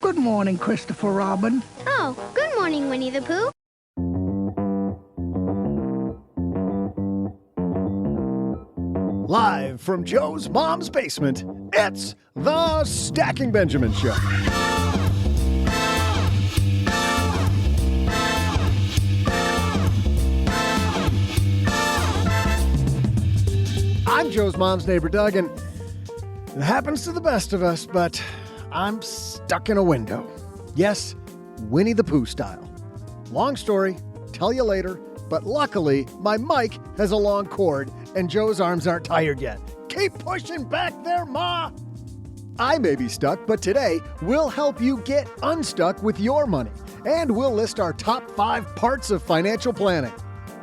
Good morning, Christopher Robin. Oh, good morning, Winnie the Pooh. Live from Joe's mom's basement, it's the Stacking Benjamin Show. I'm Joe's mom's neighbor, Doug, and it happens to the best of us, but I'm stuck in a window. Yes, Winnie the Pooh style. Long story, tell you later, but luckily my mic has a long cord and Joe's arms aren't tired yet. Keep pushing back there, Ma! I may be stuck, but today we'll help you get unstuck with your money, and we'll list our top 5 parts of financial planning.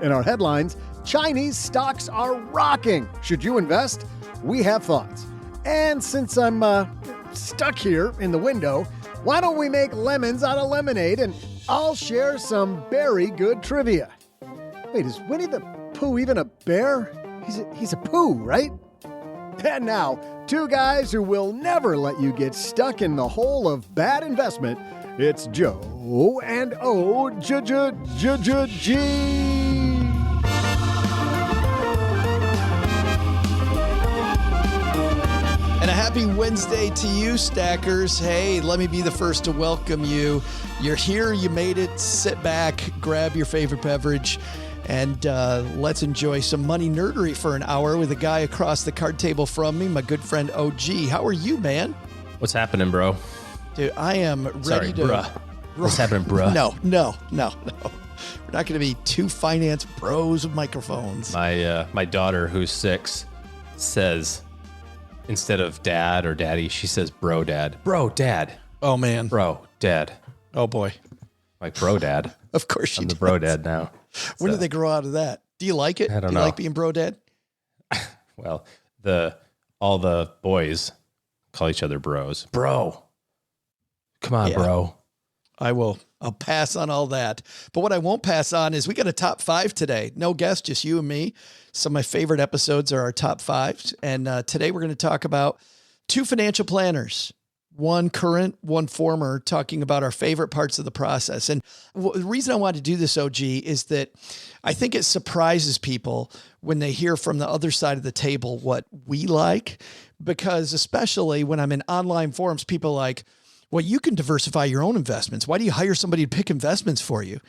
In our headlines, Chinese stocks are rocking. Should you invest? We have thoughts. And since I'm stuck here in the window, why don't we make lemons out of lemonade and I'll share some very good trivia. Wait, is Winnie the Pooh even a bear? He's a Pooh, right? And now, 2 guys who will never let you get stuck in the hole of bad investment. It's Joe and O-G-G-G-G. And a happy Wednesday to you, Stackers. Hey, let me be the first to welcome you. You're here, you made it. Sit back, grab your favorite beverage, and let's enjoy some money nerdery for an hour with a guy across the card table from me, my good friend OG. How are you, man? What's happening, bro? Dude, I am ready to... bruh. What's happening, bruh? No. We're not going to be 2 finance bros with microphones. My daughter, who's 6, says... instead of dad or daddy, she says bro dad. Bro dad. Oh, man. Bro dad. Oh, boy. Like bro dad. Of course she I'm does. the bro dad now. When did they grow out of that? Do you like it? I don't Do you know. like being bro dad? Well, all the boys call each other bros. Bro. Come on, Yeah. bro. I'll pass on all that. But what I won't pass on is we got a top 5 today. No guest, just you and me. Some of my favorite episodes are our top 5. And today we're going to talk about 2 financial planners, one current, one former, talking about our favorite parts of the process. And the reason I wanted to do this, OG, is that I think it surprises people when they hear from the other side of the table what we like, because especially when I'm in online forums, people are like, well, you can diversify your own investments. Why do you hire somebody to pick investments for you?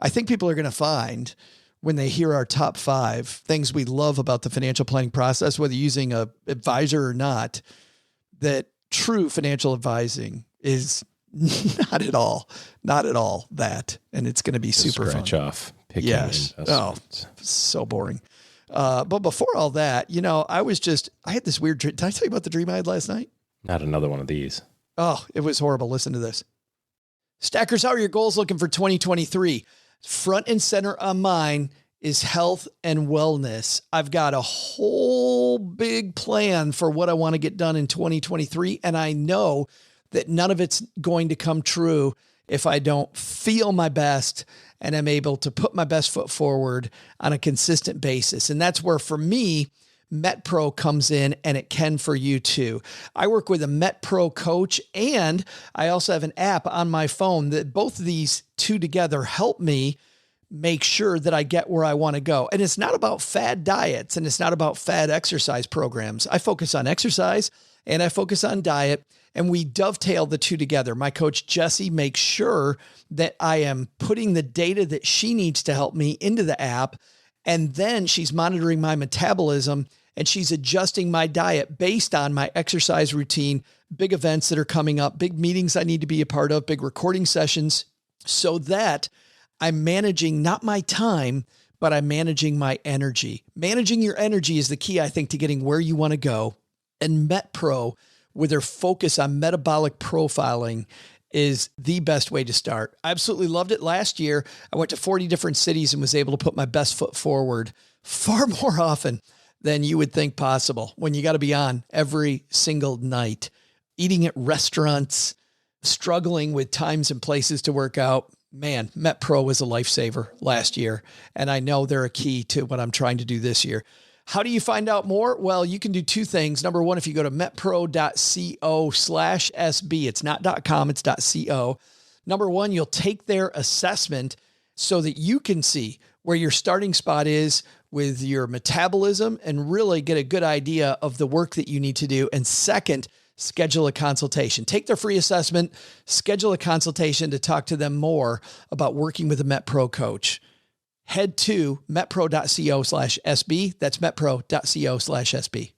I think people are going to find when they hear our top 5 things we love about the financial planning process, whether using a advisor or not, that true financial advising is not at all that. And it's going to be super fun. Scratch off. Picking Yes. Oh, so boring. But before all that, I had this weird dream. Did I tell you about the dream I had last night? Not another one of these. Oh, it was horrible. Listen to this. Stackers, how are your goals looking for 2023? Front and center on mine is health and wellness. I've got a whole big plan for what I want to get done in 2023. And I know that none of it's going to come true if I don't feel my best and I'm able to put my best foot forward on a consistent basis. And that's where, for me, MetPro comes in, and it can for you too. I work with a MetPro coach, and I also have an app on my phone that both of these 2 together help me make sure that I get where I want to go. And it's not about fad diets, and it's not about fad exercise programs. I focus on exercise and I focus on diet, and we dovetail the 2 together. My coach, Jessie, makes sure that I am putting the data that she needs to help me into the app. And then she's monitoring my metabolism, and she's adjusting my diet based on my exercise routine, big events that are coming up, big meetings I need to be a part of, big recording sessions, so that I'm managing not my time, but I'm managing my energy. Managing your energy is the key, I think, to getting where you want to go. And MetPro, with their focus on metabolic profiling, is the best way to start. I absolutely loved it. Last year, I went to 40 different cities and was able to put my best foot forward far more often than you would think possible when you got to be on every single night, eating at restaurants, struggling with times and places to work out. Man, MetPro was a lifesaver last year, and I know they're a key to what I'm trying to do this year. How do you find out more? Well, you can do two things. Number one, if you go to metpro.co/SB, it's not .com, it's .co. Number one, you'll take their assessment so that you can see where your starting spot is with your metabolism and really get a good idea of the work that you need to do. And second, schedule a consultation. Take their free assessment, schedule a consultation to talk to them more about working with a MetPro coach. Head to metpro.co/SB. That's metpro.co/SB.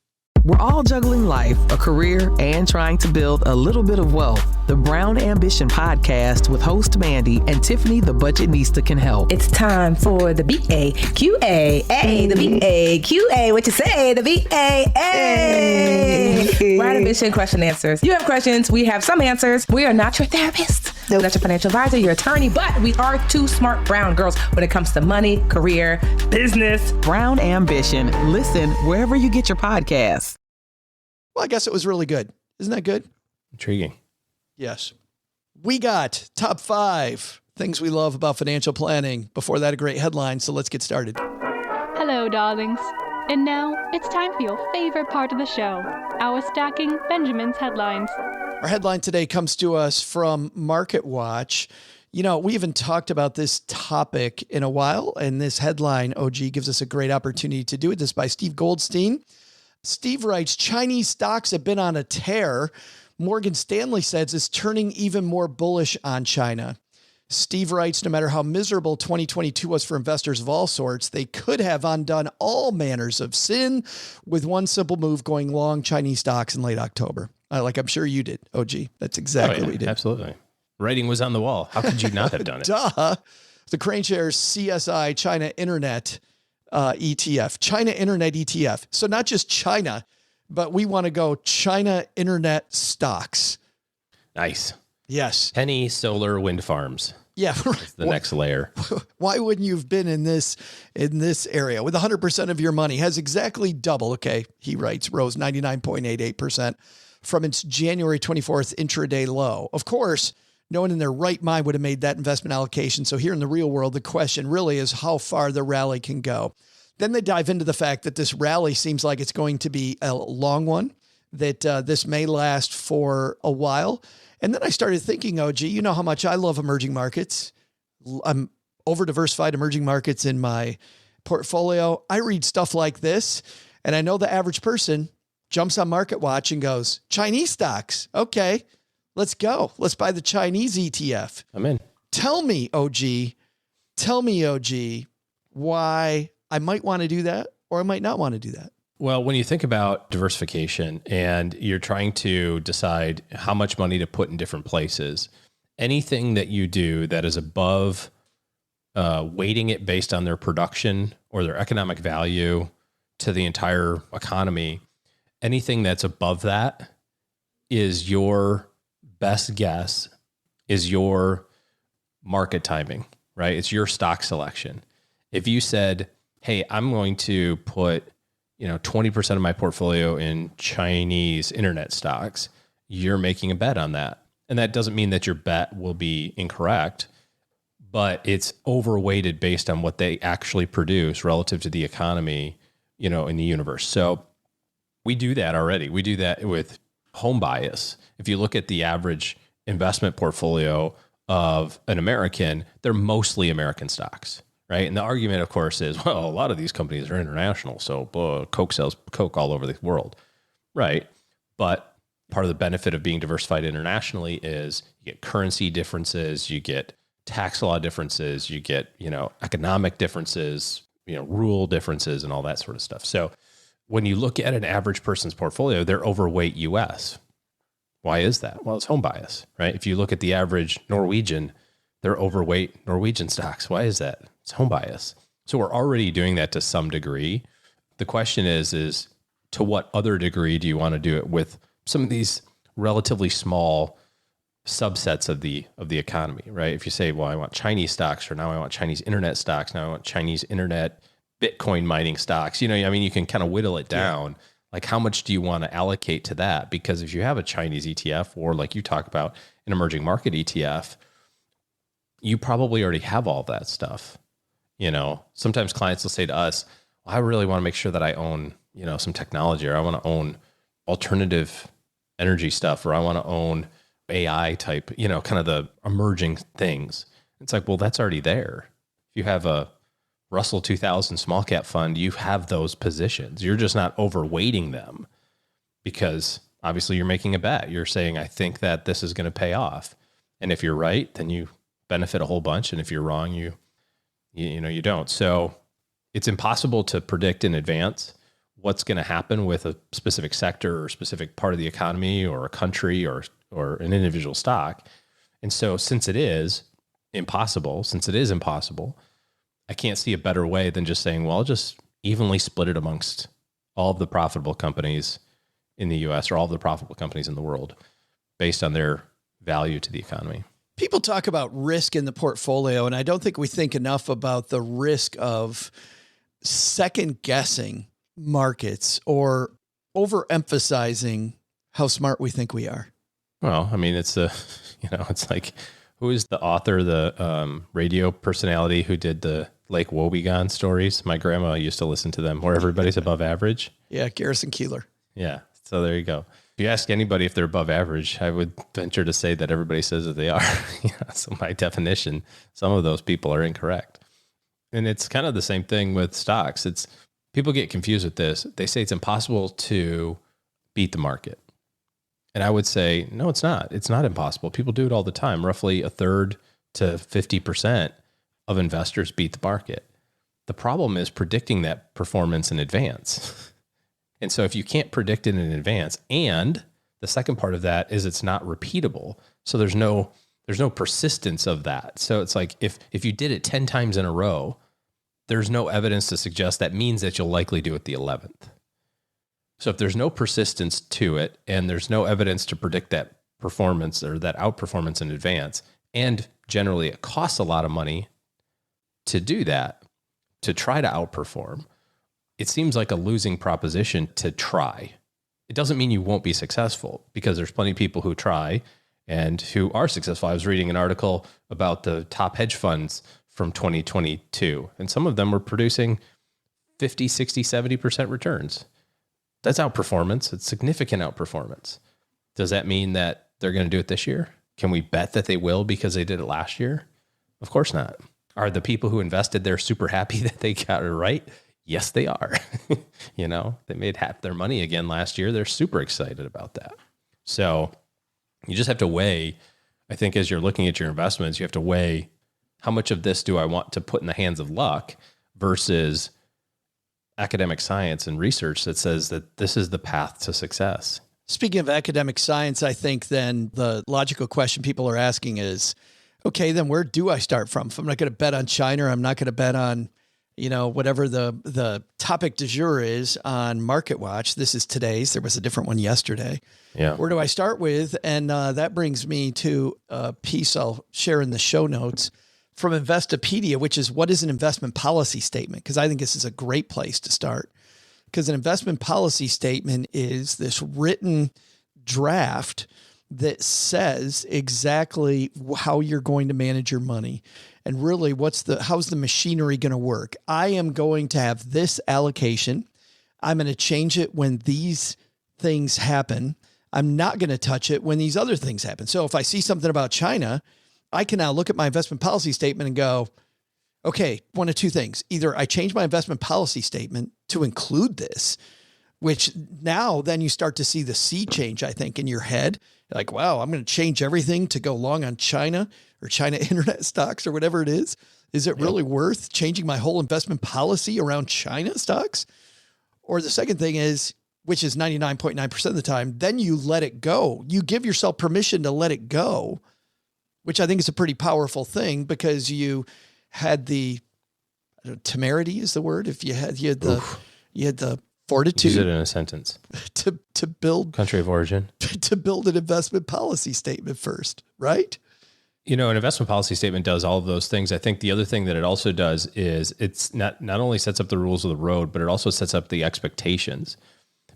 We're all juggling life, a career, and trying to build a little bit of wealth. The Brown Ambition podcast with host Mandy and Tiffany the Budgetnista can help. It's time for the BAQA. The BAQA. What you say? The BAA. Brown Ambition question answers. You have questions. We have some answers. We are not your therapist. We're not your financial advisor, your attorney, but we are two smart brown girls when it comes to money, career, business. Brown Ambition. Listen wherever you get your podcasts. Well, I guess it was really good. Isn't that good? Intriguing. Yes. We got top 5 things we love about financial planning. Before that, a great headline. So let's get started. Hello, darlings. And now it's time for your favorite part of the show, our Stacking Benjamin's headlines. Our headline today comes to us from MarketWatch. You know, we haven't talked about this topic in a while, and this headline, OG, gives us a great opportunity to do it. This is by Steve Goldstein. Steve writes, Chinese stocks have been on a tear. Morgan Stanley says it's turning even more bullish on China. Steve writes, no matter how miserable 2022 was for investors of all sorts, they could have undone all manners of sin with one simple move, going long Chinese stocks in late October. I'm sure you did, OG. That's exactly what you did. Absolutely. Writing was on the wall. How could you not have done it? Duh. The Crane Shares CSI China Internet ETF, China Internet ETF. So not just China, but we want to go China Internet stocks. Nice. Yes. Penny solar wind farms. Yeah. That's the next layer. Why wouldn't you have been in this area with 100% of your money? Has exactly double. Okay. He writes, rose 99.88% from its January 24th intraday low. Of course, no one in their right mind would have made that investment allocation. So here in the real world, the question really is how far the rally can go. Then they dive into the fact that this rally seems like it's going to be a long one, that this may last for a while. And then I started thinking, OG, you know how much I love emerging markets. I'm over-diversified emerging markets in my portfolio. I read stuff like this, and I know the average person jumps on MarketWatch and goes, Chinese stocks. Okay, let's go. Let's buy the Chinese ETF. I'm in. Tell me, OG, why I might want to do that or I might not want to do that. Well, when you think about diversification and you're trying to decide how much money to put in different places, anything that you do that is above weighting it based on their production or their economic value to the entire economy, anything that's above that is your best guess, is your market timing, right? It's your stock selection. If you said, hey, I'm going to put 20% of my portfolio in Chinese internet stocks, you're making a bet on that. And that doesn't mean that your bet will be incorrect, but it's overweighted based on what they actually produce relative to the economy, in the universe. So we do that already. We do that with home bias. If you look at the average investment portfolio of an American, they're mostly American stocks. Right. And the argument, of course, is, well, a lot of these companies are international. So Coke sells Coke all over the world. Right. But part of the benefit of being diversified internationally is you get currency differences, you get tax law differences, you get, economic differences, rule differences and all that sort of stuff. So when you look at an average person's portfolio, they're overweight US. Why is that? Well, it's home bias, right? If you look at the average Norwegian, they're overweight Norwegian stocks. Why is that? It's home bias. So we're already doing that to some degree. The question is to what other degree do you want to do it with some of these relatively small subsets of the economy, right? If you say, well, I want Chinese stocks, or now I want Chinese internet stocks, now I want Chinese internet Bitcoin mining stocks, you can kind of whittle it down. Yeah. Like, how much do you want to allocate to that? Because if you have a Chinese ETF, or like you talk about an emerging market ETF, you probably already have all that stuff. Sometimes clients will say to us, I really want to make sure that I own, some technology, or I want to own alternative energy stuff, or I want to own AI type, kind of the emerging things. It's like, well, that's already there. If you have a Russell 2000 small cap fund, you have those positions. You're just not overweighting them because obviously you're making a bet. You're saying, I think that this is going to pay off. And if you're right, then you benefit a whole bunch. And if you're wrong, you don't. So it's impossible to predict in advance what's going to happen with a specific sector or specific part of the economy or a country or an individual stock. And so since it is impossible, I can't see a better way than just saying, well, I'll just evenly split it amongst all of the profitable companies in the US or all of the profitable companies in the world based on their value to the economy. People talk about risk in the portfolio, and I don't think we think enough about the risk of second guessing markets or overemphasizing how smart we think we are. Well, I mean, it's it's like, who is the author, the radio personality who did the Lake Wobegon stories? My grandma used to listen to them, where everybody's above average. Yeah, Garrison Keillor. Yeah, so there you go. If you ask anybody if they're above average, I would venture to say that everybody says that they are. So by definition, some of those people are incorrect. And it's kind of the same thing with stocks. People get confused with this. They say it's impossible to beat the market. And I would say, no, it's not. It's not impossible. People do it all the time. Roughly a third to 50% of investors beat the market. The problem is predicting that performance in advance. And so if you can't predict it in advance, and the second part of that is it's not repeatable. So there's no persistence of that. So it's like if you did it 10 times in a row, there's no evidence to suggest that means that you'll likely do it the 11th. So if there's no persistence to it and there's no evidence to predict that performance or that outperformance in advance, and generally it costs a lot of money to do that, to try to outperform, it seems like a losing proposition to try. It doesn't mean you won't be successful, because there's plenty of people who try and who are successful. I was reading an article about the top hedge funds from 2022, and some of them were producing 50, 60, 70% returns. That's outperformance. It's significant outperformance. Does that mean that they're going to do it this year? Can we bet that they will because they did it last year? Of course not. Are the people who invested there super happy that they got it right? Yes, they are. They made half their money again last year. They're super excited about that. So you just have to weigh, I think, as you're looking at your investments, you have to weigh how much of this do I want to put in the hands of luck versus academic science and research that says that this is the path to success. Speaking of academic science, I think then the logical question people are asking is, okay, then where do I start from? If I'm not going to bet on China, or I'm not going to bet on, whatever the topic du jour is on MarketWatch. This is today's. There was a different one yesterday. Yeah. Where do I start with? And that brings me to a piece I'll share in the show notes from Investopedia, which is, what is an investment policy statement? Because I think this is a great place to start. Because an investment policy statement is this written draft that says exactly how you're going to manage your money. And really, how's the machinery going to work? I am going to have this allocation. I'm going to change it when these things happen. I'm not going to touch it when these other things happen. So if I see something about China, I can now look at my investment policy statement and go, okay, one of two things. Either I change my investment policy statement to include this, which now then you start to see the sea change, I think, in your head. You're like, wow, I'm going to change everything to go long on China or China internet stocks or whatever it is. Is it really worth changing my whole investment policy around China stocks? Or the second thing is, which is 99.9% of the time, then you let it go. You give yourself permission to let it go, which I think is a pretty powerful thing, because you had the temerity is the word. If you had the fortitude. Use it in a sentence. To build country of origin, to build an investment policy statement first, right? An investment policy statement does all of those things. I think the other thing that it also does is it's not only sets up the rules of the road, but it also sets up the expectations.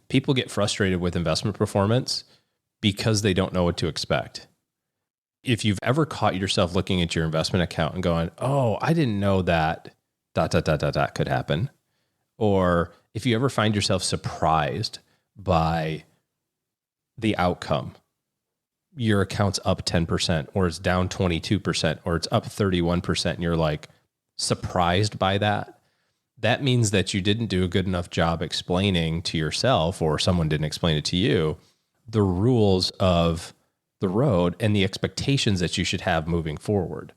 People get frustrated with investment performance because they don't know what to expect. If you've ever caught yourself looking at your investment account and going, oh, I didn't know that ... could happen. Or if you ever find yourself surprised by the outcome, your account's up 10% or it's down 22% or it's up 31% and you're like surprised by that, that means that you didn't do a good enough job explaining to yourself, or someone didn't explain it to you, the rules of the road and the expectations that you should have moving forward.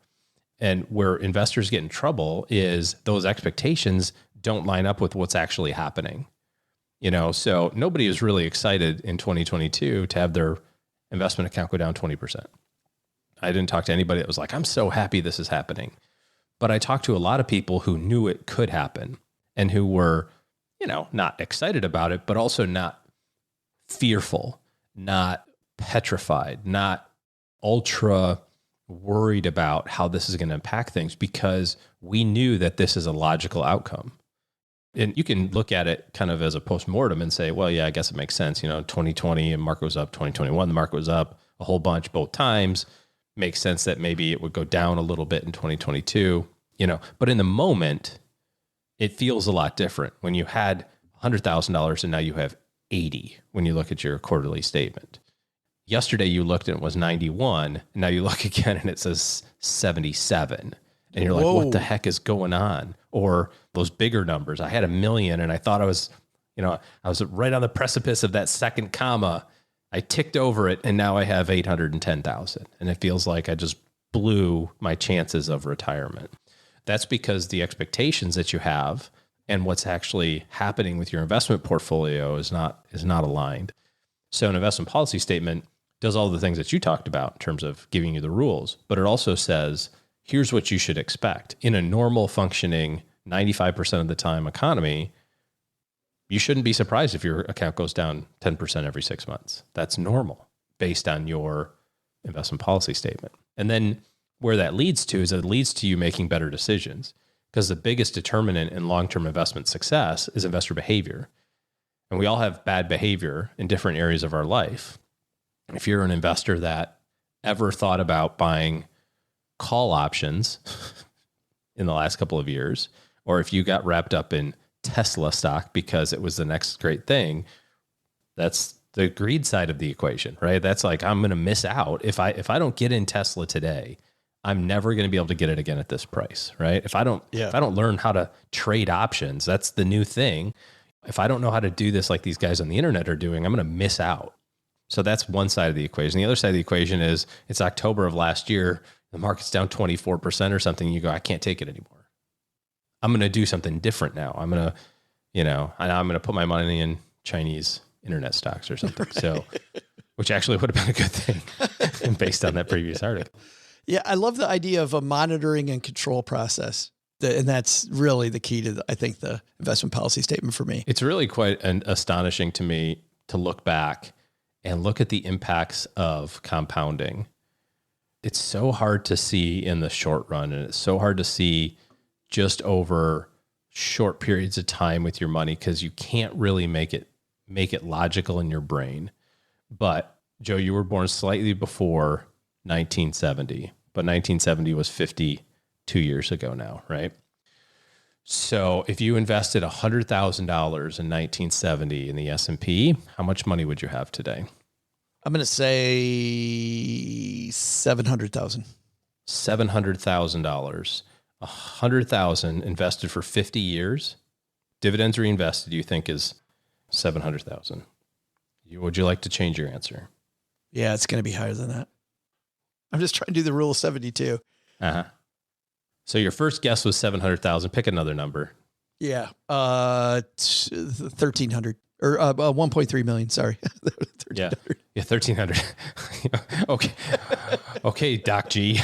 And where investors get in trouble is those expectations don't line up with what's actually happening. So nobody is really excited in 2022 to have their investment account go down 20%. I didn't talk to anybody that was like, I'm so happy this is happening. But I talked to a lot of people who knew it could happen and who were, not excited about it, but also not fearful, not petrified, not ultra worried about how this is going to impact things, because we knew that this is a logical outcome. And you can look at it kind of as a postmortem and say, well, yeah, I guess it makes sense. 2020 and market was up, 2021, the market was up a whole bunch both times. Makes sense that maybe it would go down a little bit in 2022, but in the moment, it feels a lot different when you had $100,000 and now you have 80 when you look at your quarterly statement. Yesterday you looked and it was 91, and now you look again and it says 77. And you're like, what the heck is going on? Or those bigger numbers. I had $1 million and I thought I was right on the precipice of that second comma. I ticked over it and now I have 810,000. And it feels like I just blew my chances of retirement. That's because the expectations that you have and what's actually happening with your investment portfolio is not aligned. So an investment policy statement does all the things that you talked about in terms of giving you the rules, but it also says, here's what you should expect. In a normal functioning 95% of the time economy, you shouldn't be surprised if your account goes down 10% every 6 months. That's normal based on your investment policy statement. And then where that leads to is it leads to you making better decisions, because the biggest determinant in long-term investment success is investor behavior. And we all have bad behavior in different areas of our life. If you're an investor that ever thought about buying call options in the last couple of years, or if you got wrapped up in Tesla stock because it was the next great thing, that's the greed side of the equation, right? That's like, I'm going to miss out. If I don't get in Tesla today, I'm never going to be able to get it again at this price, right? If I don't learn how to trade options, that's the new thing. If I don't know how to do this like these guys on the internet are doing, I'm going to miss out. So that's one side of the equation. The other side of the equation is it's October of last year. The market's down 24% or something. You go, I can't take it anymore. I'm going to do something different now. I'm going to put my money in Chinese internet stocks or something. Right. So, which actually would have been a good thing based on that previous article. Yeah. I love the idea of a monitoring and control process. And that's really the key to, I think, the investment policy statement for me. It's really quite astonishing to me to look back and look at the impacts of compounding. It's so hard to see in the short run, and it's so hard to see just over short periods of time with your money, because you can't really make it logical in your brain. But Joe, you were born slightly before 1970, but 1970 was 52 years ago now, right? So if you invested $100,000 in 1970 in the S&P, how much money would you have today? I'm going to say $700,000. $700,000. $100,000 invested for 50 years, dividends reinvested, you think is $700,000. Would you like to change your answer? Yeah, it's going to be higher than that. I'm just trying to do the rule of 72. Uh-huh. So your first guess was 700,000. Pick another number. Yeah. 1,300 or 1.3 million. Sorry. Yeah. 1,300. Okay. Okay, Doc G.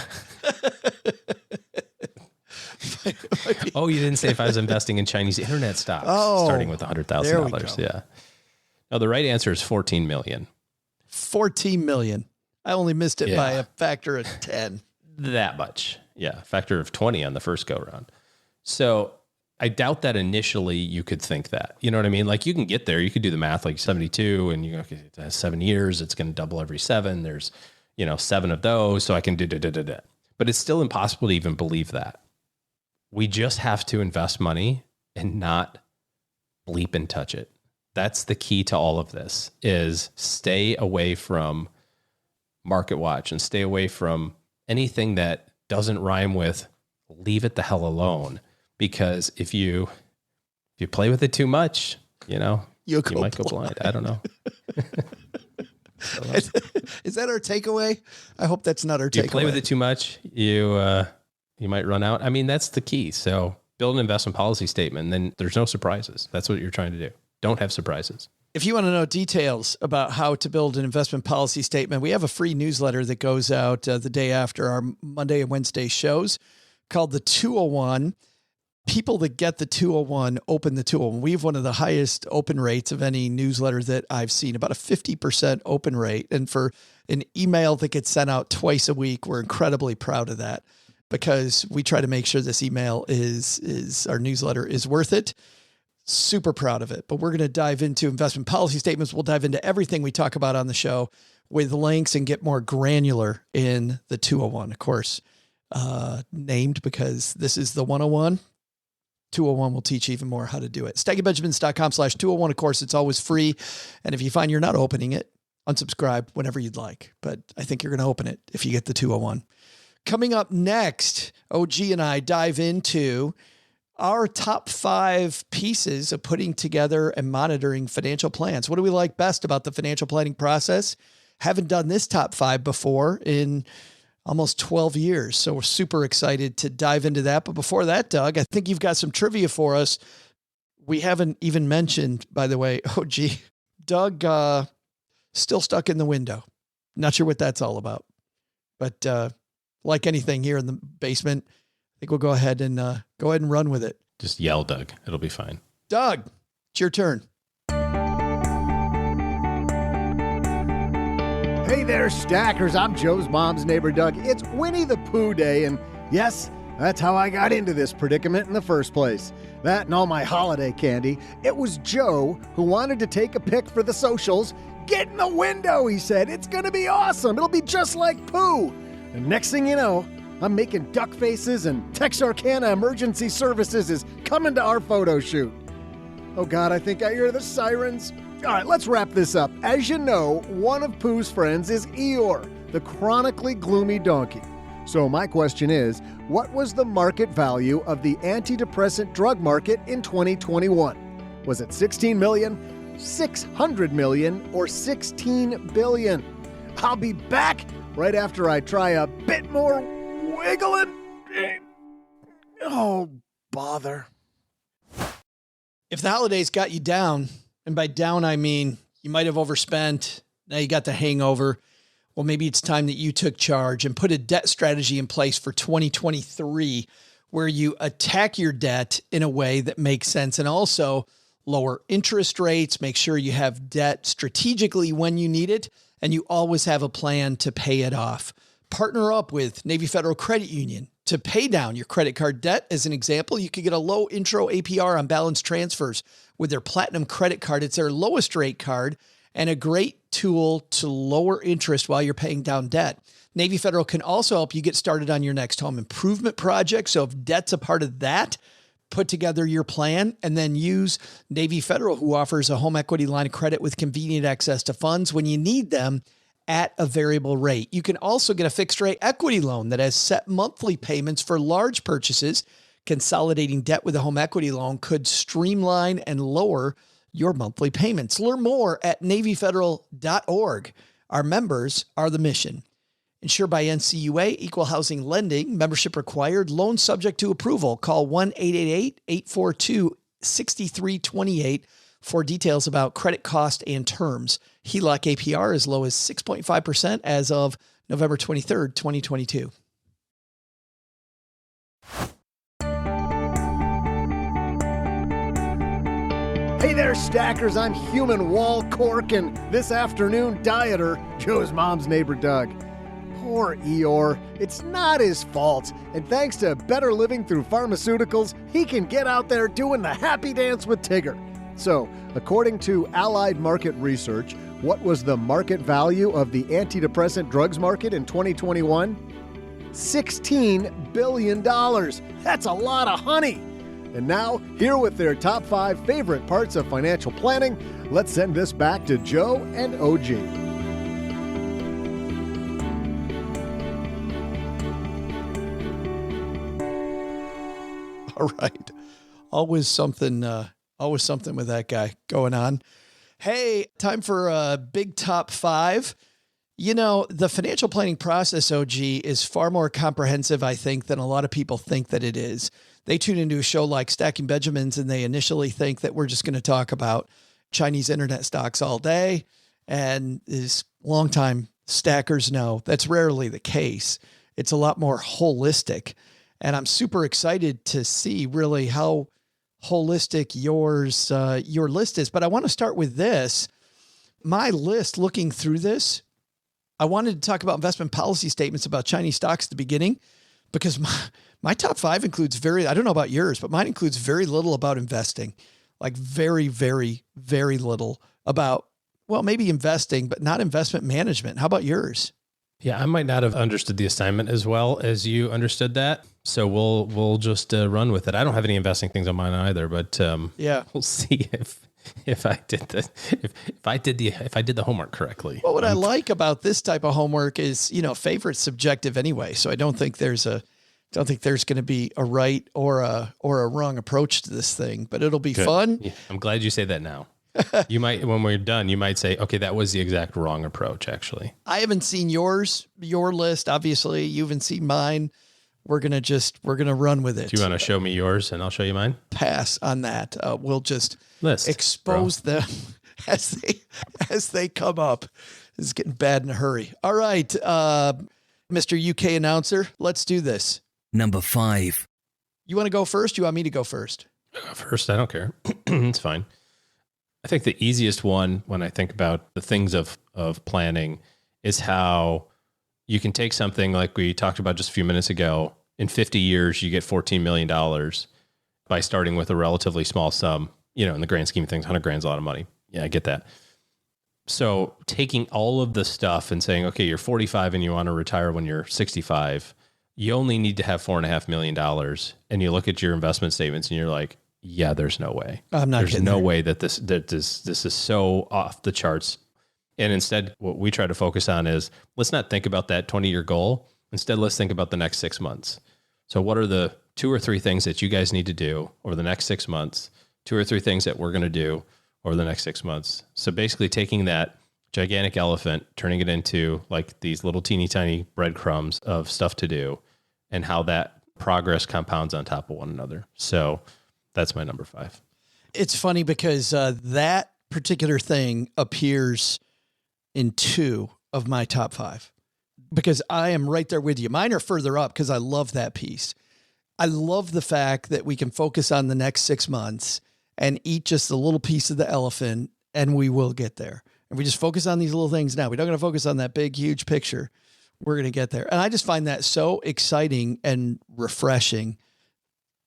Oh, you didn't say if I was investing in Chinese internet stocks, starting with $100,000. Yeah. No, the right answer is 14 million. 14 million. I only missed it by a factor of 10. That much. Yeah. Factor of 20 on the first go round. So I doubt that initially you could think that, you know what I mean? Like you can get there, you could do the math like 72 and you go, okay, it has 7 years. It's going to double every 7. There's, 7 of those. So I can do. But it's still impossible to even believe that. We just have to invest money and not bleep and touch it. That's the key to all of this, is stay away from MarketWatch and stay away from anything that doesn't rhyme with leave it the hell alone. Because if you play with it too much, you might go blind. I don't know. Is that our takeaway? I hope that's not our takeaway. You play with it too much, you might run out. I mean, that's the key. So build an investment policy statement, and then there's no surprises. That's what you're trying to do. Don't have surprises. If you want to know details about how to build an investment policy statement, we have a free newsletter that goes out the day after our Monday and Wednesday shows called the 201. People that get the 201 open the 201. We have one of the highest open rates of any newsletter that I've seen, about a 50% open rate. And for an email that gets sent out twice a week, we're incredibly proud of that, because we try to make sure this email is our newsletter is worth it. Super proud of it. But we're going to dive into investment policy statements. We'll dive into everything we talk about on the show with links and get more granular in the 201, of course, named because this is the 101. 201 will teach you even more how to do it. StackingBenjamins.com/201. Of course, it's always free. And if you find you're not opening it, unsubscribe whenever you'd like. But I think you're going to open it if you get the 201. Coming up next, OG and I dive into our top 5 pieces of putting together and monitoring financial plans. What do we like best about the financial planning process? Haven't done this top 5 before in almost 12 years. So we're super excited to dive into that. But before that, Doug, I think you've got some trivia for us. We haven't even mentioned, by the way, Doug, still stuck in the window. Not sure what that's all about, but, like anything here in the basement, I think we'll go ahead and run with it. Just yell, Doug. It'll be fine. Doug, it's your turn. Hey there, Stackers. I'm Joe's mom's neighbor, Doug. It's Winnie the Pooh Day, and yes, that's how I got into this predicament in the first place. That and all my holiday candy. It was Joe who wanted to take a pic for the socials. Get in the window, he said. It's going to be awesome. It'll be just like Pooh. And next thing you know, I'm making duck faces, and Texarkana Emergency Services is coming to our photo shoot. Oh God, I think I hear the sirens. All right, let's wrap this up. As you know, one of Pooh's friends is Eeyore, the chronically gloomy donkey. So my question is, what was the market value of the antidepressant drug market in 2021? Was it 16 million, 600 million, or 16 billion? I'll be back right after I try a bit more wiggling. Oh, bother. If the holidays got you down, and by down, I mean you might have overspent, now you got the hangover, well, maybe it's time that you took charge and put a debt strategy in place for 2023 where you attack your debt in a way that makes sense and also lower interest rates, make sure you have debt strategically when you need it, and you always have a plan to pay it off. Partner up with Navy Federal Credit Union to pay down your credit card debt. As an example, you could get a low intro APR on balance transfers with their Platinum credit card. It's their lowest rate card and a great tool to lower interest while you're paying down debt. Navy Federal can also help you get started on your next home improvement project. So if debt's a part of that, put together your plan and then use Navy Federal, who offers a home equity line of credit with convenient access to funds when you need them at a variable rate. You can also get a fixed rate equity loan that has set monthly payments for large purchases. Consolidating debt with a home equity loan could streamline and lower your monthly payments. Learn more at NavyFederal.org. Our members are the mission. Insured by NCUA, Equal Housing Lending, membership required, loan subject to approval. Call 1-888-842-6328 for details about credit cost and terms. HELOC APR as low as 6.5% as of November 23rd, 2022. Hey there, Stackers. I'm Human Wall Cork, and this afternoon, dieter, Joe's mom's neighbor, Doug. Poor Eeyore. It's not his fault. And thanks to better living through pharmaceuticals, he can get out there doing the happy dance with Tigger. So, according to Allied Market Research, what was the market value of the antidepressant drugs market in 2021? $16 billion. That's a lot of honey. And now, here with their top 5 favorite parts of financial planning, let's send this back to Joe and OG. All right. Always something with that guy going on. Hey, time for a big top 5. You know, the financial planning process, OG, is far more comprehensive, I think, than a lot of people think that it is. They tune into a show like Stacking Benjamins and they initially think that we're just going to talk about Chinese internet stocks all day. And as longtime stackers know, that's rarely the case. It's a lot more holistic. And I'm super excited to see really how holistic your list is. But I want to start with this. My list, looking through this, I wanted to talk about investment policy statements about Chinese stocks at the beginning, because my top 5 includes I don't know about yours, but mine includes very little about investing, like very, very, very little about, well, maybe investing, but not investment management. How about yours? Yeah, I might not have understood the assignment as well as you understood that. So we'll just run with it. I don't have any investing things on mine either, but we'll see if I did the homework correctly. Well, what I like about this type of homework is, favorite's subjective anyway. So I don't think there's going to be a right or a wrong approach to this thing, but it'll be fun. Yeah, I'm glad you say that now. You might, when we're done, you might say, okay, that was the exact wrong approach, actually. I haven't seen your list. Obviously, you haven't seen mine. We're going to run with it. Do you want to show me yours and I'll show you mine? Pass on that. We'll just expose them as they come up. This is getting bad in a hurry. All right. Mr. UK announcer, let's do this. Number 5. You want to go first? You want me to go first? I'll go first. I don't care. It's fine. I think the easiest one when I think about the things of planning is how you can take something like we talked about just a few minutes ago. In 50 years, you get $14 million by starting with a relatively small sum. In the grand scheme of things, 100 grand is a lot of money. Yeah, I get that. So taking all of the stuff and saying, okay, you're 45 and you want to retire when you're 65, you only need to have $4.5 million. And you look at your investment statements and you're like, yeah, there's no way. There's no way that this is so off the charts. And instead, what we try to focus on is, let's not think about that 20-year goal. Instead, let's think about the next 6 months. So what are the 2 or 3 things that you guys need to do over the next 6 months? 2 or 3 things that we're going to do over the next 6 months. So basically taking that gigantic elephant, turning it into like these little teeny tiny breadcrumbs of stuff to do, and how that progress compounds on top of one another. So that's my number 5. It's funny because that particular thing appears in 2 of my top 5, because I am right there with you. Mine are further up because I love that piece. I love the fact that we can focus on the next 6 months and eat just a little piece of the elephant, and we will get there. And we just focus on these little things now. We're not going to focus on that big, huge picture. We're going to get there. And I just find that so exciting and refreshing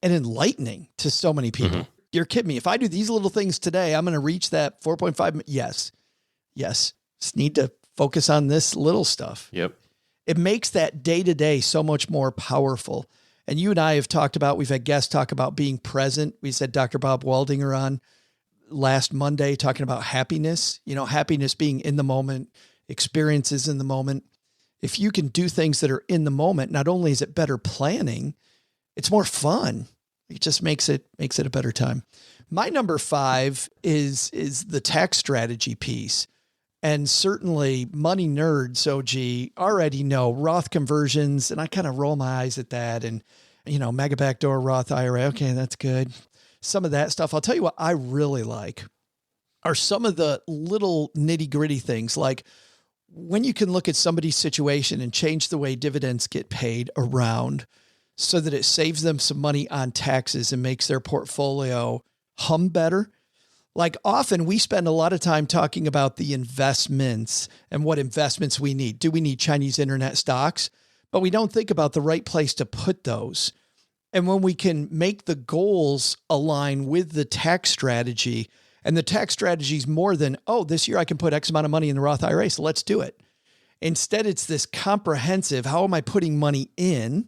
and enlightening to so many people. Mm-hmm. You're kidding me. If I do these little things today, I'm going to reach that 4.5. Yes. Just need to focus on this little stuff. Yep. It makes that day-to-day so much more powerful. And you and I have talked about, we've had guests talk about being present. We said Dr. Bob Waldinger on last Monday talking about happiness, happiness being in the moment, experiences in the moment. If you can do things that are in the moment, not only is it better planning, it's more fun. It just makes it a better time. My number 5 is the tax strategy piece. And certainly money nerds, OG, already know Roth conversions. And I kind of roll my eyes at that. And, mega backdoor Roth IRA. Okay, that's good. Some of that stuff. I'll tell you what I really like are some of the little nitty gritty things, like when you can look at somebody's situation and change the way dividends get paid around so that it saves them some money on taxes and makes their portfolio hum better. Like often we spend a lot of time talking about the investments and what investments we need. Do we need Chinese internet stocks? But we don't think about the right place to put those. And when we can make the goals align with the tax strategy, and the tax strategy is more than, this year I can put X amount of money in the Roth IRA, so let's do it. Instead, it's this comprehensive, how am I putting money in,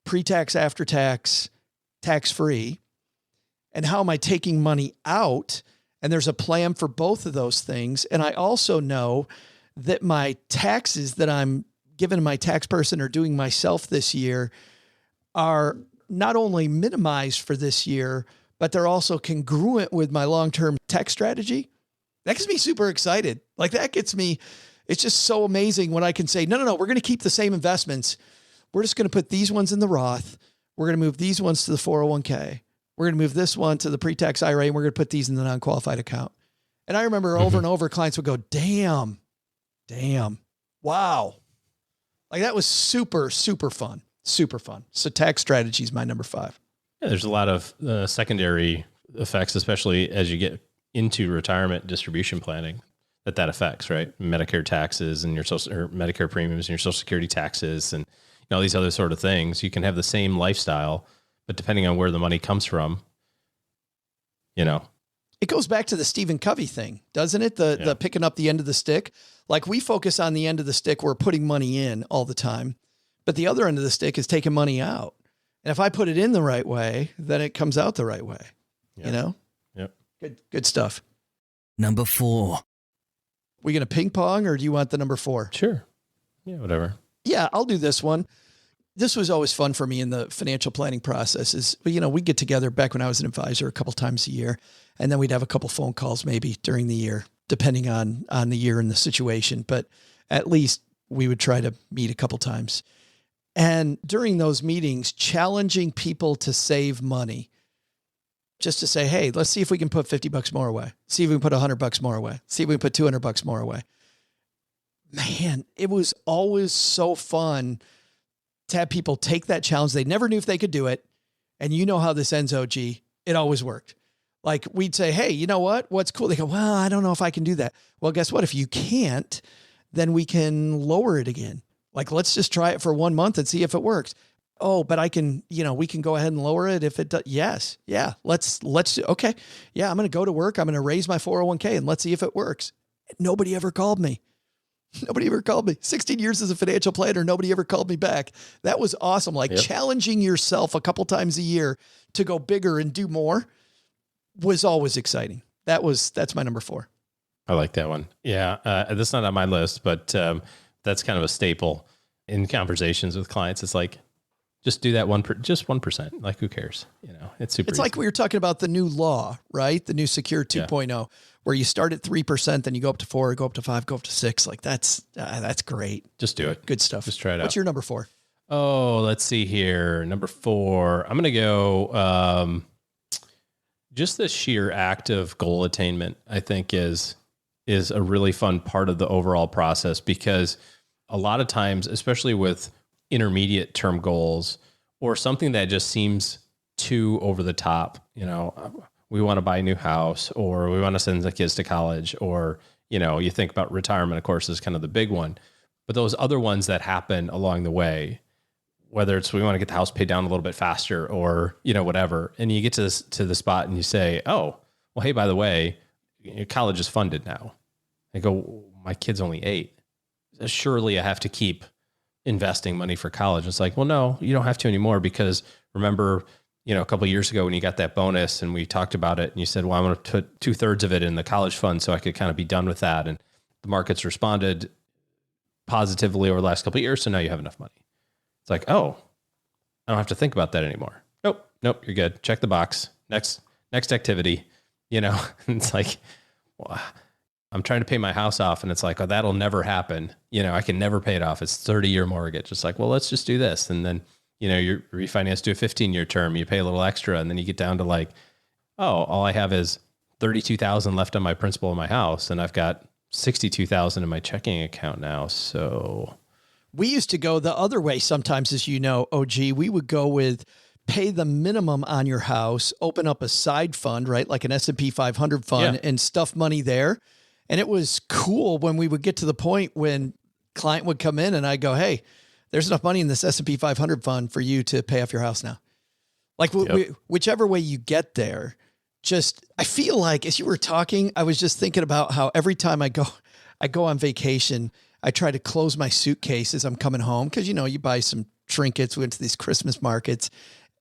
pre-tax, after-tax, tax-free, and how am I taking money out? And there's a plan for both of those things. And I also know that my taxes that I'm giving my tax person or doing myself this year are not only minimized for this year, but they're also congruent with my long-term tax strategy. That gets me super excited. Like that gets me, it's just so amazing when I can say, no, we're going to keep the same investments. We're just going to put these ones in the Roth. We're going to move these ones to the 401k. We're going to move this one to the pre-tax IRA, and we're going to put these in the non-qualified account. And I remember over and over, clients would go, damn, wow. Like that was super, super fun. Super fun. So tax strategy is my number 5. Yeah, there's a lot of secondary effects, especially as you get into retirement distribution planning, that affects, right? Medicare taxes and your Medicare premiums and your Social Security taxes and all these other sort of things. You can have the same lifestyle, but depending on where the money comes from, It goes back to the Stephen Covey thing, doesn't it? The picking up the end of the stick. Like we focus on the end of the stick, we're putting money in all the time, but the other end of the stick is taking money out. And if I put it in the right way, then it comes out the right way, Yep. Good stuff. Number 4. We going to ping pong or do you want the number 4? Sure. Yeah, whatever. Yeah, I'll do this one. This was always fun for me in the financial planning process is, we'd get together back when I was an advisor a couple times a year, and then we'd have a couple phone calls maybe during the year, depending on the year and the situation. But at least we would try to meet a couple times. And during those meetings, challenging people to save money, just to say, hey, let's see if we can put $50 more away. See if we can put $100 more away. See if we can put $200 more away. Man, it was always so fun to have people take that challenge. They never knew if they could do it. And you know how this ends, OG. It always worked. Like we'd say, hey, you know what? What's cool? They go, well, I don't know if I can do that. Well, guess what? If you can't, then we can lower it again. Like, let's just try it for 1 month and see if it works. Oh, but I can, we can go ahead and lower it if it does. Yes. Yeah. Let's do, okay. Yeah. I'm going to go to work. I'm going to raise my 401k and let's see if it works. Nobody ever called me. 16 years as a financial planner. Nobody ever called me back. That was awesome. Like challenging yourself a couple times a year to go bigger and do more was always exciting. That's my number 4. I like that one. Yeah. That's not on my list, but that's kind of a staple in conversations with clients. It's like, just do that 1%. Like, who cares? It's super. It's easy. Like we were talking about the new law, right? The new Secure 2.0, where you start at 3%, then you go up to 4, go up to 5, go up to 6. Like that's great. Just do it. Good stuff. Just try it out. What's your number 4? Oh, let's see here. Number 4. I'm going to go. Just the sheer act of goal attainment, I think, is a really fun part of the overall process, because a lot of times, especially with intermediate term goals or something that just seems too over the top, we want to buy a new house, or we want to send the kids to college, or, you think about retirement, of course, is kind of the big one, but those other ones that happen along the way, whether it's, we want to get the house paid down a little bit faster or, whatever. And you get to the spot and you say, oh, well, hey, by the way, college is funded now. I go, my kid's only 8. Surely I have to keep investing money for college. It's like, well, no, you don't have to anymore, because remember, a couple of years ago when you got that bonus and we talked about it and you said, well, I'm going to put 2/3 of it in the college fund so I could kind of be done with that. And the markets responded positively over the last couple of years. So now you have enough money. It's like, oh, I don't have to think about that anymore. Nope. You're good. Check the box. Next activity, it's like, well, I'm trying to pay my house off, and it's like, oh, that'll never happen. I can never pay it off. It's 30-year mortgage. It's like, well, let's just do this. And then, you refinance to a 15-year term, you pay a little extra, and then you get down to like, oh, all I have is $32,000 left on my principal of my house, and I've got $62,000 in my checking account now. So we used to go the other way sometimes, as OG. We would go with pay the minimum on your house, open up a side fund, right? Like an S&P 500 fund, and stuff money there. And it was cool when we would get to the point when client would come in and I go, hey, there's enough money in this S&P 500 fund for you to pay off your house now. Like whichever way you get there, I feel like as you were talking, I was just thinking about how every time I go on vacation, I try to close my suitcase as I'm coming home. Cause you buy some trinkets. We went to these Christmas markets,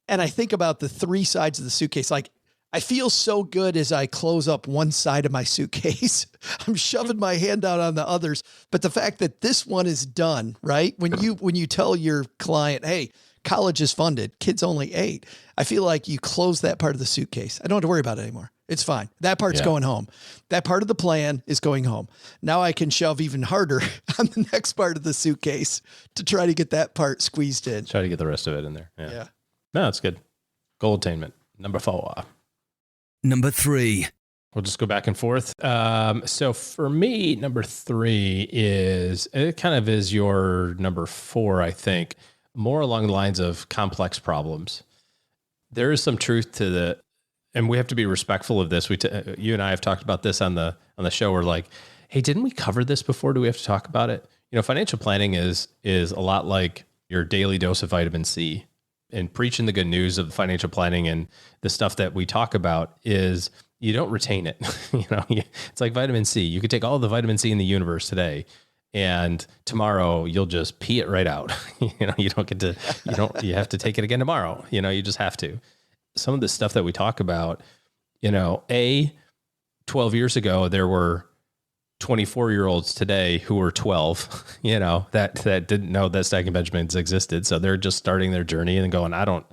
and I think about the 3 sides of the suitcase. Like I feel so good as I close up one side of my suitcase. I'm shoving my hand out on the others. But the fact that this one is done, right? When you tell your client, hey, college is funded, kids only 8, I feel like you close that part of the suitcase. I don't have to worry about it anymore. It's fine. That part's going home. That part of the plan is going home. Now I can shove even harder on the next part of the suitcase to try to get that part squeezed in. Try to get the rest of it in there. Yeah. No, it's good. Goal attainment. Number 4. Number 3. We'll just go back and forth. So for me, number 3 it kind of is your number 4, I think, more along the lines of complex problems. There is some truth to and we have to be respectful of this. You and I have talked about this on the show. We're like, hey, didn't we cover this before? Do we have to talk about it? Financial planning is a lot like your daily dose of vitamin C. And preaching the good news of financial planning and the stuff that we talk about is you don't retain it. It's like vitamin C. You could take all the vitamin C in the universe today, and tomorrow you'll just pee it right out. You don't get to. You have to take it again tomorrow. You just have to. Some of the stuff that we talk about, 12 years ago, there were 24-year-olds today who were 12, that didn't know that Stacking Benjamins existed. So they're just starting their journey and going, I don't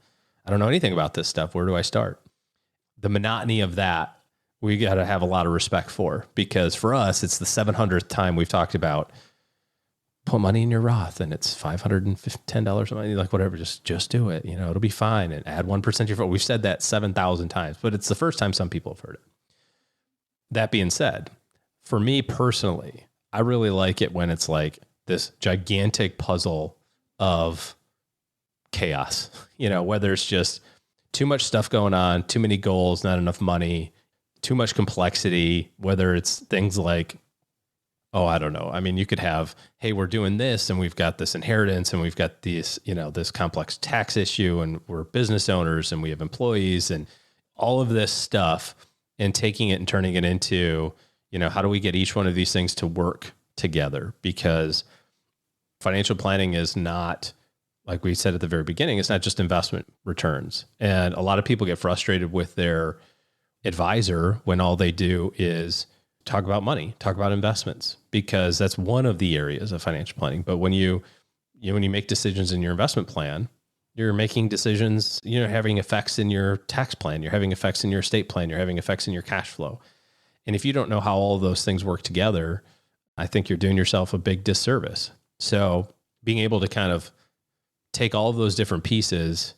know anything about this stuff. Where do I start? The monotony of that, we got to have a lot of respect for, because for us, it's the 700th time we've talked about put money in your Roth and it's $510 a month, like whatever, just do it. It'll be fine, and add 1% to your phone. We've said that 7,000 times, but it's the first time some people have heard it. That being said, for me personally, I really like it when it's like this gigantic puzzle of chaos, whether it's just too much stuff going on, too many goals, not enough money, too much complexity, whether it's things like, I don't know. I mean, you could have, hey, we're doing this and we've got this inheritance and we've got these, this complex tax issue, and we're business owners and we have employees and all of this stuff, and taking it and turning it into, how do we get each one of these things to work together? Because financial planning is not, like we said at the very beginning, it's not just investment returns. And a lot of people get frustrated with their advisor when all they do is talk about money, talk about investments, because that's one of the areas of financial planning. But when you make decisions in your investment plan, you're making decisions, having effects in your tax plan, you're having effects in your estate plan, you're having effects in your cash flow. And if you don't know how all of those things work together, I think you're doing yourself a big disservice. So being able to kind of take all of those different pieces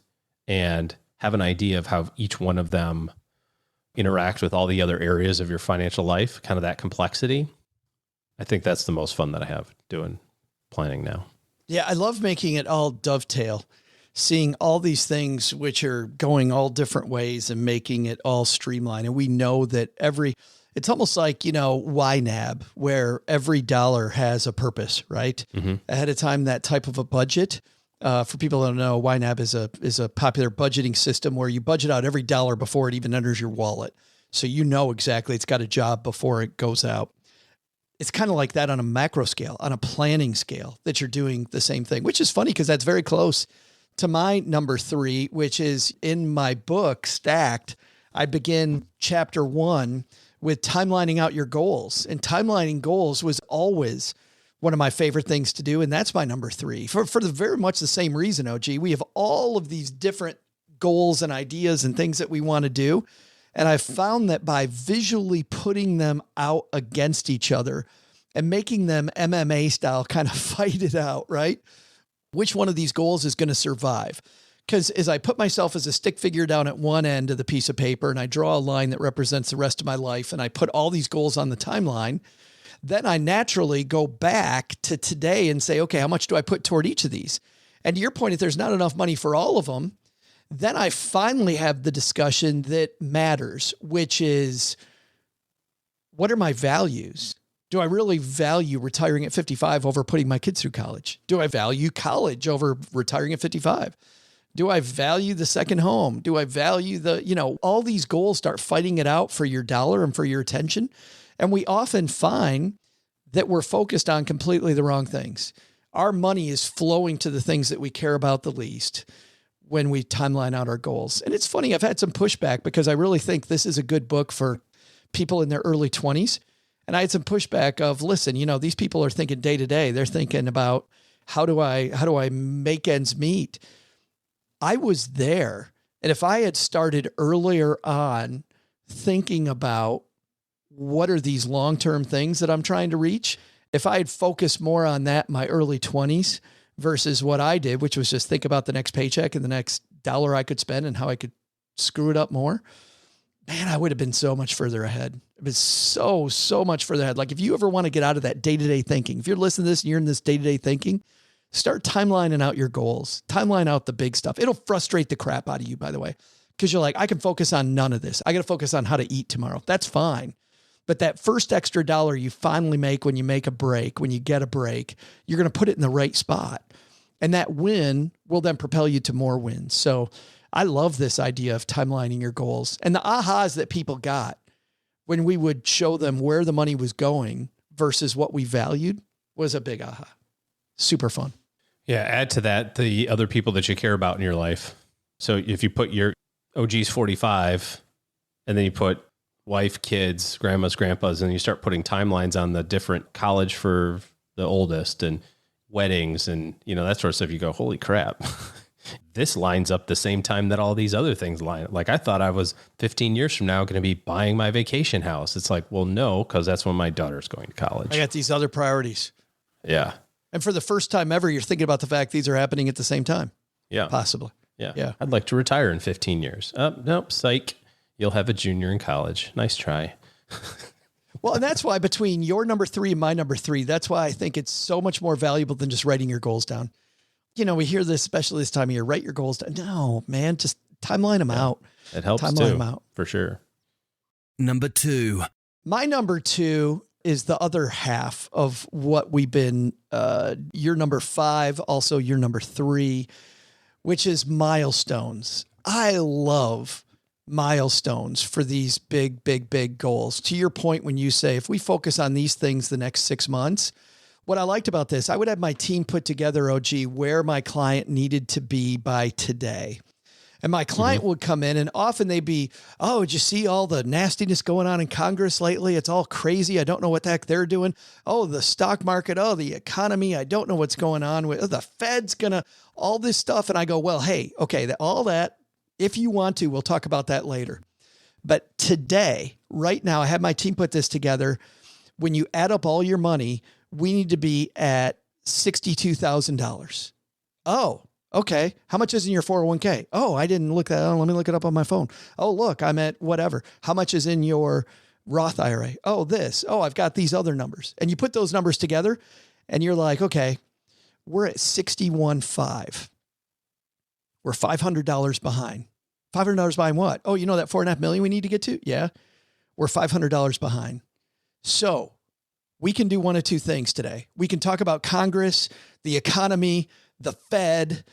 and have an idea of how each one of them interact with all the other areas of your financial life, kind of that complexity, I think that's the most fun that I have doing planning now. Yeah, I love making it all dovetail, seeing all these things which are going all different ways and making it all streamlined. And we know that it's almost like, YNAB, where every dollar has a purpose, right? Mm-hmm. Ahead of time, that type of a budget. For people who don't know, YNAB is a popular budgeting system where you budget out every dollar before it even enters your wallet. So exactly it's got a job before it goes out. It's kind of like that on a macro scale, on a planning scale, that you're doing the same thing, which is funny because that's very close to my number 3, which is in my book, Stacked. I begin chapter 1 with timelining out your goals. And timelining goals was always one of my favorite things to do. And that's my number 3 for the very much the same reason, OG. We have all of these different goals and ideas and things that we want to do. And I found that by visually putting them out against each other and making them MMA style kind of fight it out, right? Which one of these goals is going to survive? Because as I put myself as a stick figure down at one end of the piece of paper and I draw a line that represents the rest of my life and I put all these goals on the timeline, then I naturally go back to today and say, okay, how much do I put toward each of these? And to your point, if there's not enough money for all of them, then I finally have the discussion that matters, which is, what are my values? Do I really value retiring at 55 over putting my kids through college? Do I value college over retiring at 55? Do I value the second home? Do I value all these goals start fighting it out for your dollar and for your attention? And we often find that we're focused on completely the wrong things. Our money is flowing to the things that we care about the least. when we timeline out our goals. And it's funny, I've had some pushback because I really think this is a good book for people in their early 20s. And I had some pushback of, listen, these people are thinking day to day. They're thinking about how do I make ends meet? I was there. And if I had started earlier on thinking about what are these long-term things that I'm trying to reach, if I had focused more on that in my early 20s versus what I did, which was just think about the next paycheck and the next dollar I could spend and how I could screw it up more, man, I would have been so much further ahead. It was so much further ahead. Like if you ever want to get out of that day-to-day thinking, if you're listening to this and you're in this day-to-day thinking, start timelining out your goals, timeline out the big stuff. It'll frustrate the crap out of you, by the way, because you're like, I can focus on none of this. I got to focus on how to eat tomorrow. That's fine. But that first extra dollar you finally make when you make a break, when you get a break, you're going to put it in the right spot. And that win will then propel you to more wins. So I love this idea of timelining your goals. And the ahas that people got when we would show them where the money was going versus what we valued was a big aha. Super fun. Yeah. Add to that the other people that you care about in your life. So if you put your OG's 45 and then you put wife, kids, grandmas, grandpas, and you start putting timelines on the different college for the oldest and weddings and, that sort of stuff, you go, holy crap. This lines up the same time that all these other things line up. Like I thought I was 15 years from now going to be buying my vacation house. It's like, well, no, because that's when my daughter's going to college. I got these other priorities. Yeah. And for the first time ever, you're thinking about the fact these are happening at the same time. Yeah. Possibly. Yeah. I'd like to retire in 15 years. Nope. Psych. You'll have a junior in college. Nice try. Well, and that's why between your number 3 and my number 3, that's why I think it's so much more valuable than just writing your goals down. We hear this, especially this time of year, write your goals down. No, man, just timeline them out. It helps timeline too, them out. For sure. Number 2. My number 2 is the other half of what we've been, your number 5, also your number 3, which is milestones. I love milestones for these big goals. To your point, when you say, if we focus on these things the next 6 months, what I liked about this, I would have my team put together, OG, where my client needed to be by today. And my client would come in and often they'd be, oh, did you see all the nastiness going on in Congress lately? It's all crazy. I don't know what the heck they're doing. Oh, the stock market. Oh, the economy. I don't know what's going on with the Fed's all this stuff. And I go, well, hey, okay, all that, if you want to, we'll talk about that later. But today, right now, I have my team put this together. When you add up all your money, we need to be at $62,000. Oh, okay. How much is in your 401k? Oh, I didn't look that up. Let me look it up on my phone. Oh, look, I'm at whatever. How much is in your Roth IRA? Oh, this. Oh, I've got these other numbers. And you put those numbers together and you're like, okay, we're at 61.5. We're $500 behind. $500 behind what? Oh, that $4.5 million we need to get to? Yeah. We're $500 behind. So we can do one of two things today. We can talk about Congress, the economy, the Fed,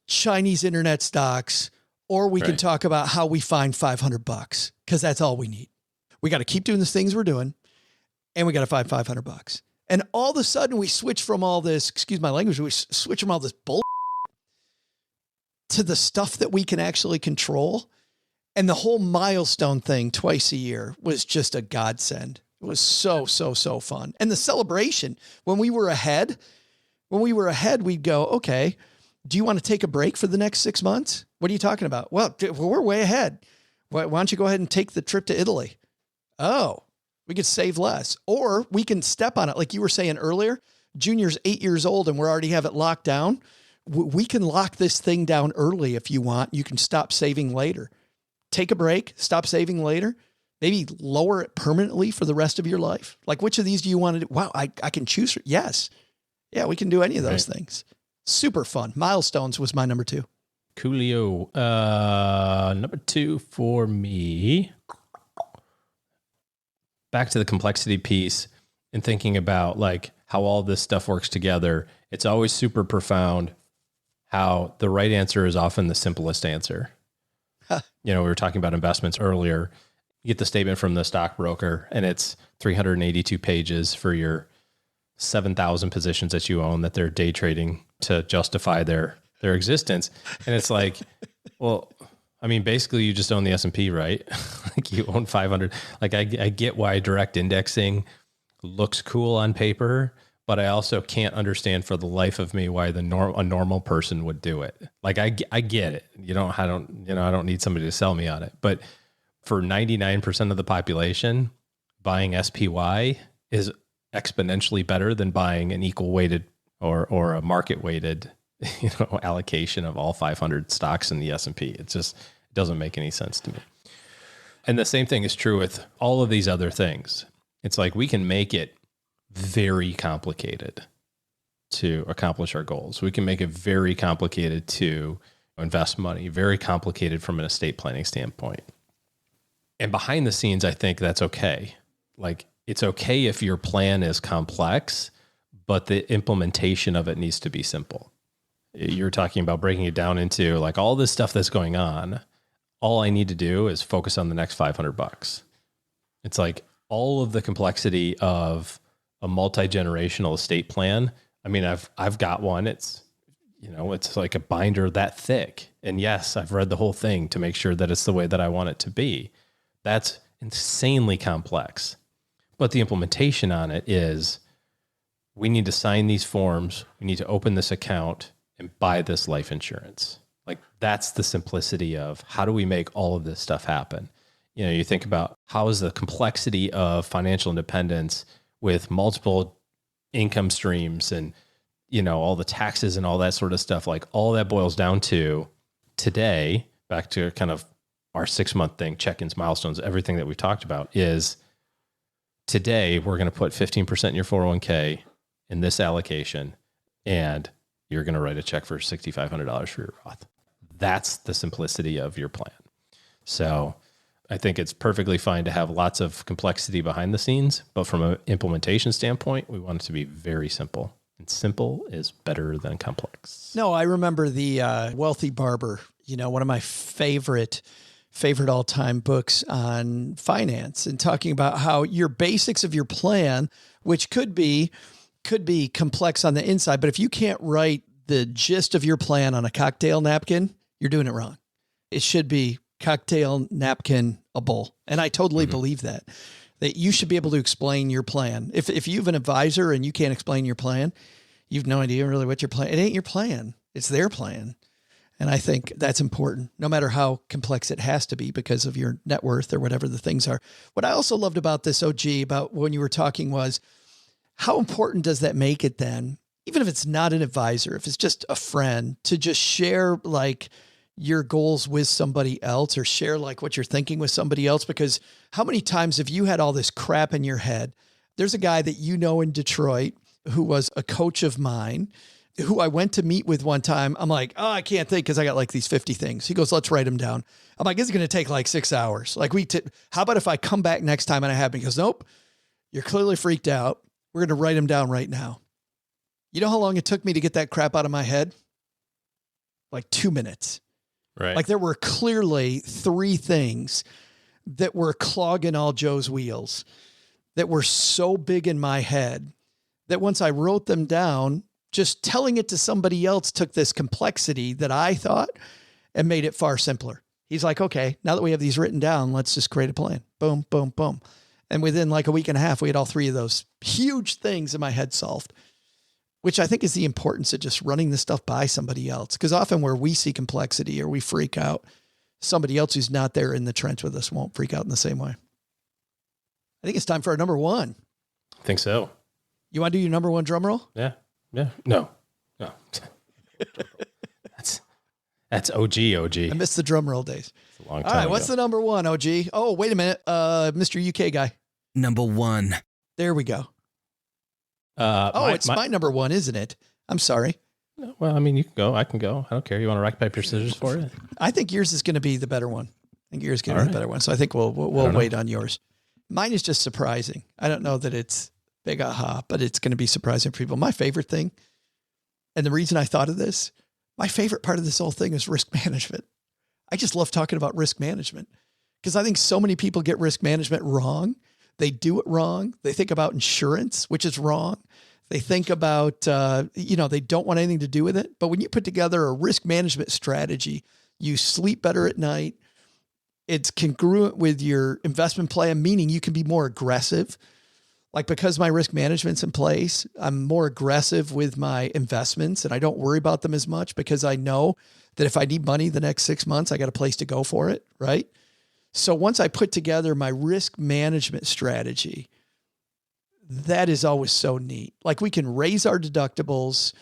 Chinese internet stocks, or we can talk about how we find $500 because that's all we need. We got to keep doing the things we're doing and we got to find $500. And all of a sudden we switch from all this, excuse my language, we switch from all this bull to the stuff that we can actually control. And the whole milestone thing twice a year was just a godsend. It was so fun. And the celebration, when we were ahead, we'd go, okay, do you want to take a break for the next 6 months? What are you talking about? Well, we're way ahead. Why don't you go ahead and take the trip to Italy? Oh, we could save less. Or we can step on it. Like you were saying earlier, Junior's 8 years old and we already have it locked down. We can lock this thing down early if you want. You can stop saving later. Take a break, stop saving later. Maybe lower it permanently for the rest of your life. Like, which of these do you want to do? Wow, I can choose. Yes. Yeah, we can do any of those things. Super fun. Milestones was my number 2. Coolio. Number 2 for me. Back to the complexity piece and thinking about like how all this stuff works together. It's always super profound how the right answer is often the simplest answer. We were talking about investments earlier. You get the statement from the stockbroker and it's 382 pages for your 7,000 positions that you own that they're day trading to justify their their existence. And it's like, well, I mean, basically you just own the S&P, right? Like you own 500. Like I get why direct indexing looks cool on paper, but I also can't understand for the life of me why a normal person would do it. Like I get it. I don't need somebody to sell me on it. But for 99% of the population, buying SPY is exponentially better than buying an equal weighted or a market weighted, allocation of all 500 stocks in the S&P. It doesn't make any sense to me. And the same thing is true with all of these other things. It's like we can make it very complicated to accomplish our goals. We can make it very complicated to invest money, very complicated from an estate planning standpoint. And behind the scenes, I think that's okay. Like it's okay if your plan is complex, but the implementation of it needs to be simple. You're talking about breaking it down into like all this stuff that's going on. All I need to do is focus on the next $500. It's like all of the complexity of a multi-generational estate plan. I mean, I've got one. It's like a binder that thick. And yes, I've read the whole thing to make sure that it's the way that I want it to be. That's insanely complex. But the implementation on it is we need to sign these forms. We need to open this account and buy this life insurance. Like that's the simplicity of how do we make all of this stuff happen? You think about how is the complexity of financial independence with multiple income streams and, all the taxes and all that sort of stuff. Like all that boils down to today, back to kind of our 6-month thing, check-ins, milestones, everything that we've talked about is today we're going to put 15% in your 401k in this allocation and you're going to write a check for $6,500 for your Roth. That's the simplicity of your plan. So I think it's perfectly fine to have lots of complexity behind the scenes, but from an implementation standpoint, we want it to be very simple. And simple is better than complex. No, I remember the Wealthy Barber, one of my favorite all-time books on finance and talking about how your basics of your plan, which could be complex on the inside, but if you can't write the gist of your plan on a cocktail napkin, you're doing it wrong. It should be cocktail napkin a bowl. And I totally believe that you should be able to explain your plan. If you have an advisor and you can't explain your plan, you've no idea really what your plan. It ain't your plan. It's their plan. And I think that's important, no matter how complex it has to be because of your net worth or whatever the things are. What I also loved about this, OG, about when you were talking was how important does that make it then, even if it's not an advisor, if it's just a friend, to just share like your goals with somebody else or share like what you're thinking with somebody else? Because how many times have you had all this crap in your head? There's a guy that in Detroit who was a coach of mine who I went to meet with one time. I'm like, oh, I can't think because I got like these 50 things. He goes, let's write them down. I'm like, it's going to take like 6 hours. Like how about if I come back next time and I have them? He goes, nope, you're clearly freaked out. We're going to write them down right now. You know how long it took me to get that crap out of my head? Like 2 minutes. Right. Like there were clearly 3 things that were clogging all Joe's wheels that were so big in my head that once I wrote them down, just telling it to somebody else took this complexity that I thought and made it far simpler. He's like, okay, now that we have these written down, let's just create a plan. Boom, boom, boom. And within like a week and a half, we had all 3 of those huge things in my head solved, which I think is the importance of just running this stuff by somebody else. Because often where we see complexity or we freak out, somebody else who's not there in the trench with us won't freak out in the same way. I think it's time for our number 1. I think so. You want to do your number 1 drum roll? Yeah. No. That's OG. I missed the drum roll days. It's a long All time right. ago. What's the number 1, OG? Oh, wait a minute. Mr. UK guy. Number 1. There we go. It's my number 1, isn't it? I'm sorry. Well, I mean, you can go. I can go. I don't care. You want to rock, paper, scissors for it? I think yours is going to be the better one. I think yours is going to be the better one. So I think we'll wait on yours. Mine is just surprising. I don't know that it's big aha, but it's going to be surprising for people. My favorite thing, and the reason I thought of this, my favorite part of this whole thing is risk management. I just love talking about risk management because I think so many people get risk management wrong. They do it wrong. They think about insurance, which is wrong. They think about, they don't want anything to do with it. But when you put together a risk management strategy, you sleep better at night. It's congruent with your investment plan, meaning you can be more aggressive. Like, because my risk management's in place, I'm more aggressive with my investments and I don't worry about them as much because I know that if I need money the next 6 months, I got a place to go for it. Right. So once I put together my risk management strategy, that is always so neat. Like, we can raise our deductibles.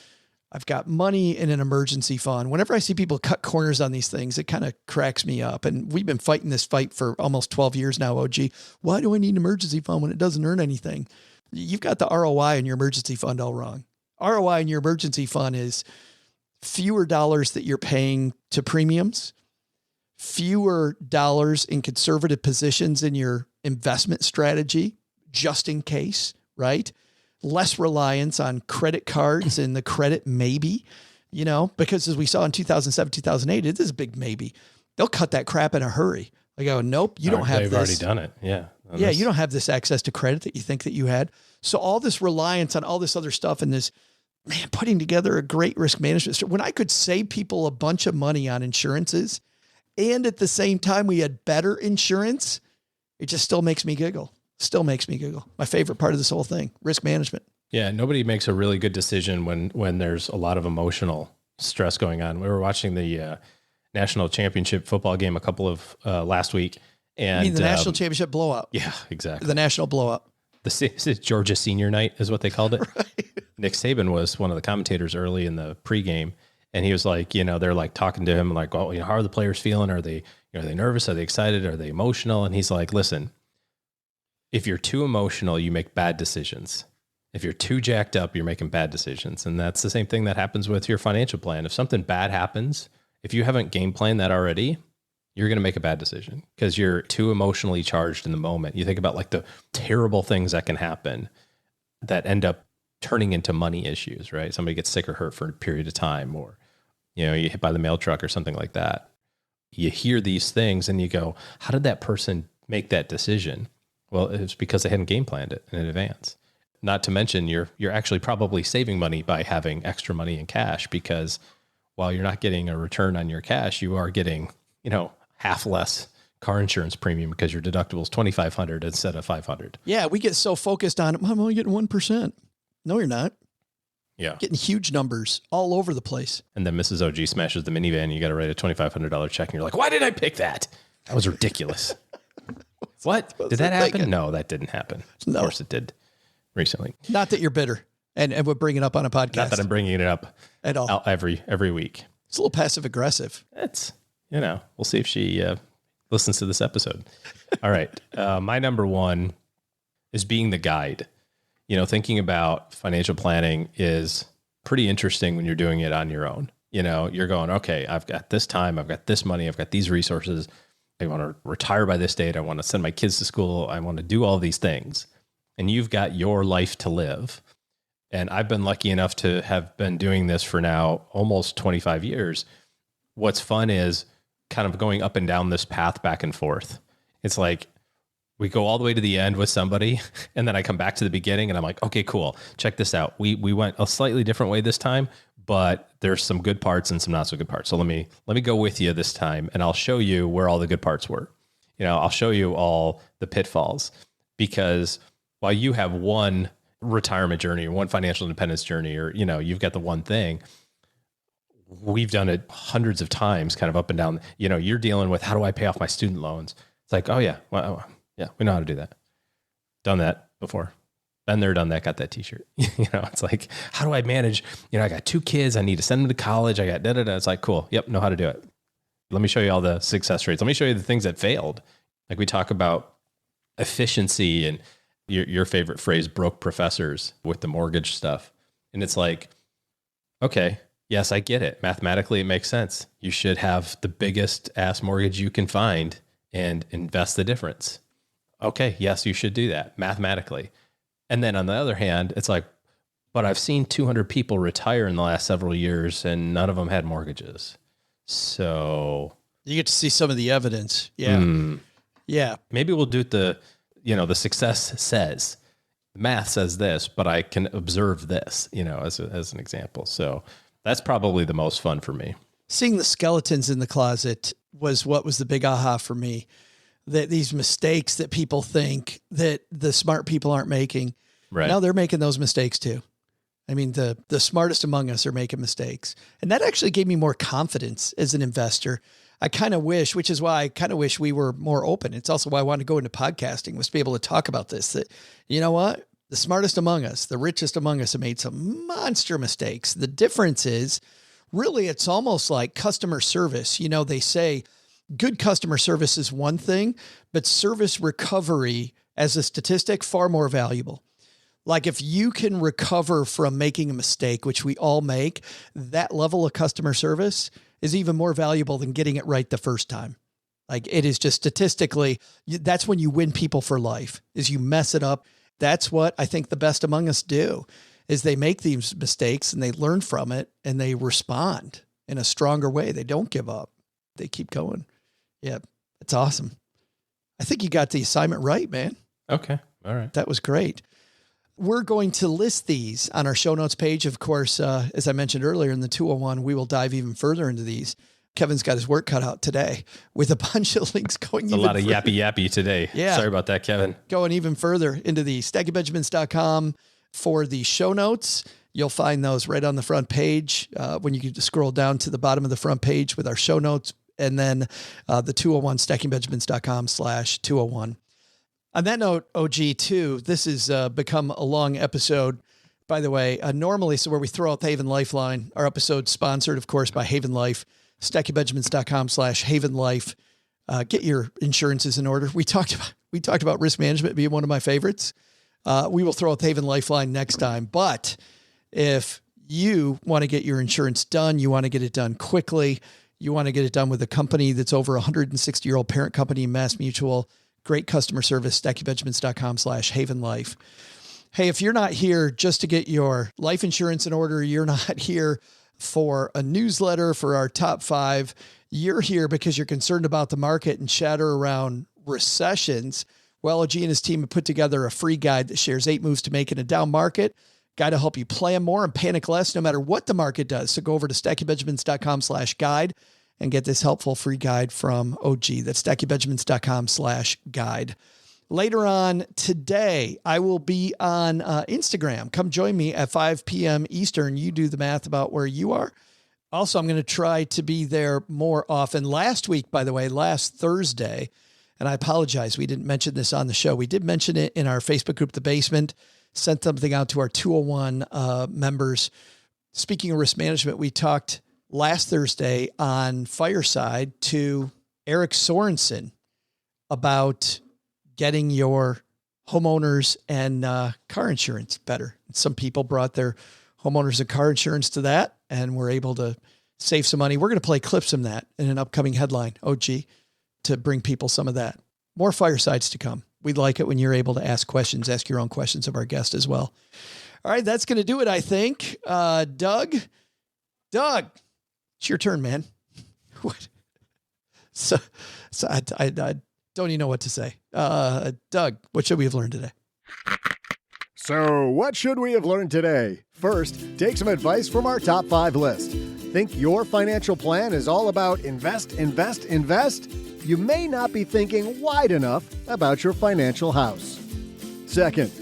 I've got money in an emergency fund. Whenever I see people cut corners on these things, it kind of cracks me up. And we've been fighting this fight for almost 12 years now, OG. Why do I need an emergency fund when it doesn't earn anything? You've got the ROI in your emergency fund all wrong. ROI in your emergency fund is fewer dollars that you're paying to premiums, fewer dollars in conservative positions in your investment strategy, just in case, right? Less reliance on credit cards and the credit maybe, because as we saw in 2007, 2008, it is a big maybe. They'll cut that crap in a hurry. They go, nope, you don't have this. They've already done it. Yeah. Yeah, you don't have this access to credit that you think that you had. So all this reliance on all this other stuff and this, putting together a great risk management. When I could save people a bunch of money on insurances and at the same time we had better insurance, it just still makes me giggle. My favorite part of this whole thing, risk management. Yeah. Nobody makes a really good decision when there's a lot of emotional stress going on. We were watching the national championship football game a couple of last week. And you mean the national championship blowout? Yeah, exactly. The national blowout. The Georgia senior night is what they called it. Right. Nick Saban was one of the commentators early in the pregame. And he was like, they're like talking to him like, well, how are the players feeling? Are they nervous? Are they excited? Are they emotional? And he's like, listen, if you're too emotional, you make bad decisions. If you're too jacked up, you're making bad decisions. And that's the same thing that happens with your financial plan. If something bad happens, if you haven't game planned that already, you're going to make a bad decision because you're too emotionally charged in the moment. You think about like the terrible things that can happen that end up turning into money issues, right? Somebody gets sick or hurt for a period of time, or, you hit by the mail truck or something like that. You hear these things and you go, how did that person make that decision? Well, it's because they hadn't game planned it in advance. Not to mention you're actually probably saving money by having extra money in cash, because while you're not getting a return on your cash, you are getting, half less car insurance premium because your deductible is $2,500 instead of $500. Yeah. We get so focused on, I'm only getting 1%. No, you're not. Yeah. Getting huge numbers all over the place. And then Mrs. OG smashes the minivan and you got to write a $2,500 check and you're like, why did I pick that? That was ridiculous. What? Did that happen? No, that didn't happen. No. Of course it did recently. Not that you're bitter and would bring it up on a podcast. Not that I'm bringing it up at all. Every week. It's a little passive aggressive. It's, we'll see if she listens to this episode. All right. My number one is being the guide. Thinking about financial planning is pretty interesting when you're doing it on your own. You're going, okay, I've got this time, I've got this money, I've got these resources. I want to retire by this date. I want to send my kids to school. I want to do all these things. And you've got your life to live. And I've been lucky enough to have been doing this for now almost 25 years. What's fun is kind of going up and down this path back and forth. It's like we go all the way to the end with somebody and then I come back to the beginning and I'm like, okay, cool. Check this out. We went a slightly different way this time, but there's some good parts and some not so good parts. So let me go with you this time and I'll show you where all the good parts were. I'll show you all the pitfalls, because while you have one retirement journey or one financial independence journey, or, you've got the one thing, we've done it hundreds of times, kind of up and down. You're dealing with, how do I pay off my student loans? It's like, oh yeah. Well, yeah, we know how to do that. Done that before. Been there, done that, got that t-shirt. It's like, how do I manage? I got 2 kids. I need to send them to college. I got da-da-da. It's like, cool. Yep. Know how to do it. Let me show you all the success rates. Let me show you the things that failed. Like we talk about efficiency and your favorite phrase, broke professors, with the mortgage stuff. And it's like, okay, yes, I get it. Mathematically, it makes sense. You should have the biggest ass mortgage you can find and invest the difference. Okay, yes, you should do that mathematically. And then on the other hand, it's like, but I've seen 200 people retire in the last several years and none of them had mortgages. So you get to see some of the evidence. Yeah. Yeah. Maybe we'll do it the success says. the math says this, but I can observe this, as an example. So that's probably the most fun for me. Seeing the skeletons in the closet was what was the big aha for me. That these mistakes that people think that the smart people aren't making, right now they're making those mistakes too. I mean, the smartest among us are making mistakes. And that actually gave me more confidence as an investor. I kind of wish, which is why I kind of wish we were more open. It's also why I wanted to go into podcasting, was to be able to talk about this, that, you know what, the smartest among us, the richest among us have made some monster mistakes. The difference is really, it's almost like customer service. They say good customer service is one thing, but service recovery as a statistic, far more valuable. Like if you can recover from making a mistake, which we all make, that level of customer service is even more valuable than getting it right the first time. Like it is just statistically, that's when you win people for life, is you mess it up. That's what I think the best among us do, is they make these mistakes and they learn from it and they respond in a stronger way. They don't give up. They keep going. Yeah, it's awesome. I think you got the assignment right, man. Okay. All right. That was great. We're going to list these on our show notes page. Of course, as I mentioned earlier in the 201, we will dive even further into these. Kevin's got his work cut out today with a bunch of links going. A lot of yappy today. Yeah. Sorry about that, Kevin. Going even further into the StackingBenjamins.com for the show notes. You'll find those right on the front page when you can scroll down to the bottom of the front page with our show notes. And then the 201, StackingBenjamins.com/201. On that note, OG, too, this has become a long episode, by the way. Normally, so where we throw out the Haven Lifeline, our episode's sponsored, of course, by Haven Life, StackingBenjamins.com/Haven Life. Get your insurances in order. We talked about risk management being one of my favorites. We will throw out the Haven Lifeline next time. But if you want to get your insurance done, you want to get it done quickly, you want to get it done with a company that's over 160-year-old parent company, MassMutual, great customer service, StackingBenjamins.com/Haven Life. Hey, if you're not here just to get your life insurance in order, you're not here for a newsletter for our top 5, you're here because you're concerned about the market and chatter around recessions. Well, OG and his team have put together a free guide that shares 8 moves to make in a down market. Guide to help you plan more and panic less no matter what the market does. So go over to StackingBenjamins.com/guide and get this helpful free guide from OG. That's StackingBenjamins.com/guide. Later on today, I will be on Instagram. Come join me at 5 p.m. Eastern. You do the math about where you are. Also, I'm going to try to be there more often. Last week, by the way, last Thursday, and I apologize, we didn't mention this on the show. We did mention it in our Facebook group, The Basement, sent something out to our 201 members. Speaking of risk management, we talked last Thursday on Fireside to Eric Sorensen about getting your homeowners and car insurance better. Some people brought their homeowners and car insurance to that and were able to save some money. We're going to play clips from that in an upcoming headline, OG, to bring people some of that. More Firesides to come. We'd like it when you're able to ask questions, ask your own questions of our guest as well. All right, that's going to do it, I think. Doug, it's your turn, man. What? So I don't even know what to say. Doug, what should we have learned today? So, what should we have learned today? First, take some advice from our top 5 list. Think your financial plan is all about invest? You may not be thinking wide enough about your financial house. Second,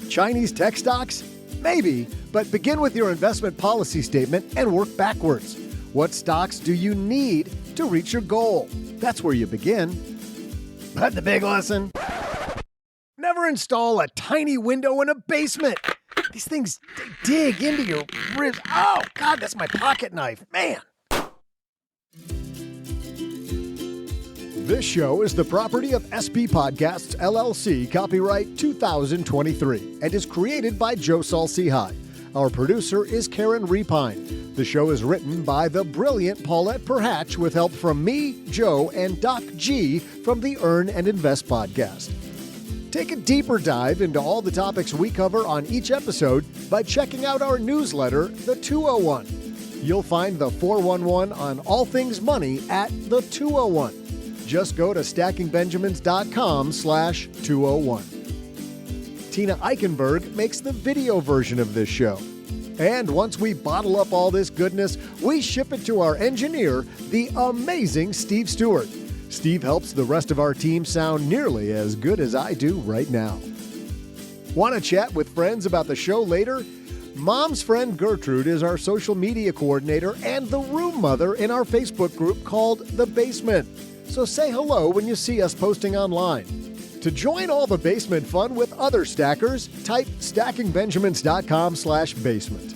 Chinese tech stocks? Maybe, but begin with your investment policy statement and work backwards. What stocks do you need to reach your goal? That's where you begin. But the big lesson? Never install a tiny window in a basement. These things, they dig into your ribs. Oh, God, that's my pocket knife. Man. This show is the property of SB Podcasts, LLC, copyright 2023, and is created by Joe Saul-Sehy. Our producer is Karen Repine. The show is written by the brilliant Paulette Perhatch with help from me, Joe, and Doc G from the Earn and Invest podcast. Take a deeper dive into all the topics we cover on each episode by checking out our newsletter, The 201. You'll find the 411 on all things money at The 201. Just go to StackingBenjamins.com/201. Tina Eichenberg makes the video version of this show. And once we bottle up all this goodness, we ship it to our engineer, the amazing Steve Stewart. Steve helps the rest of our team sound nearly as good as I do right now. Want to chat with friends about the show later? Mom's friend Gertrude is our social media coordinator and the room mother in our Facebook group called The Basement. So say hello when you see us posting online. To join all the basement fun with other stackers, type stackingbenjamins.com/basement.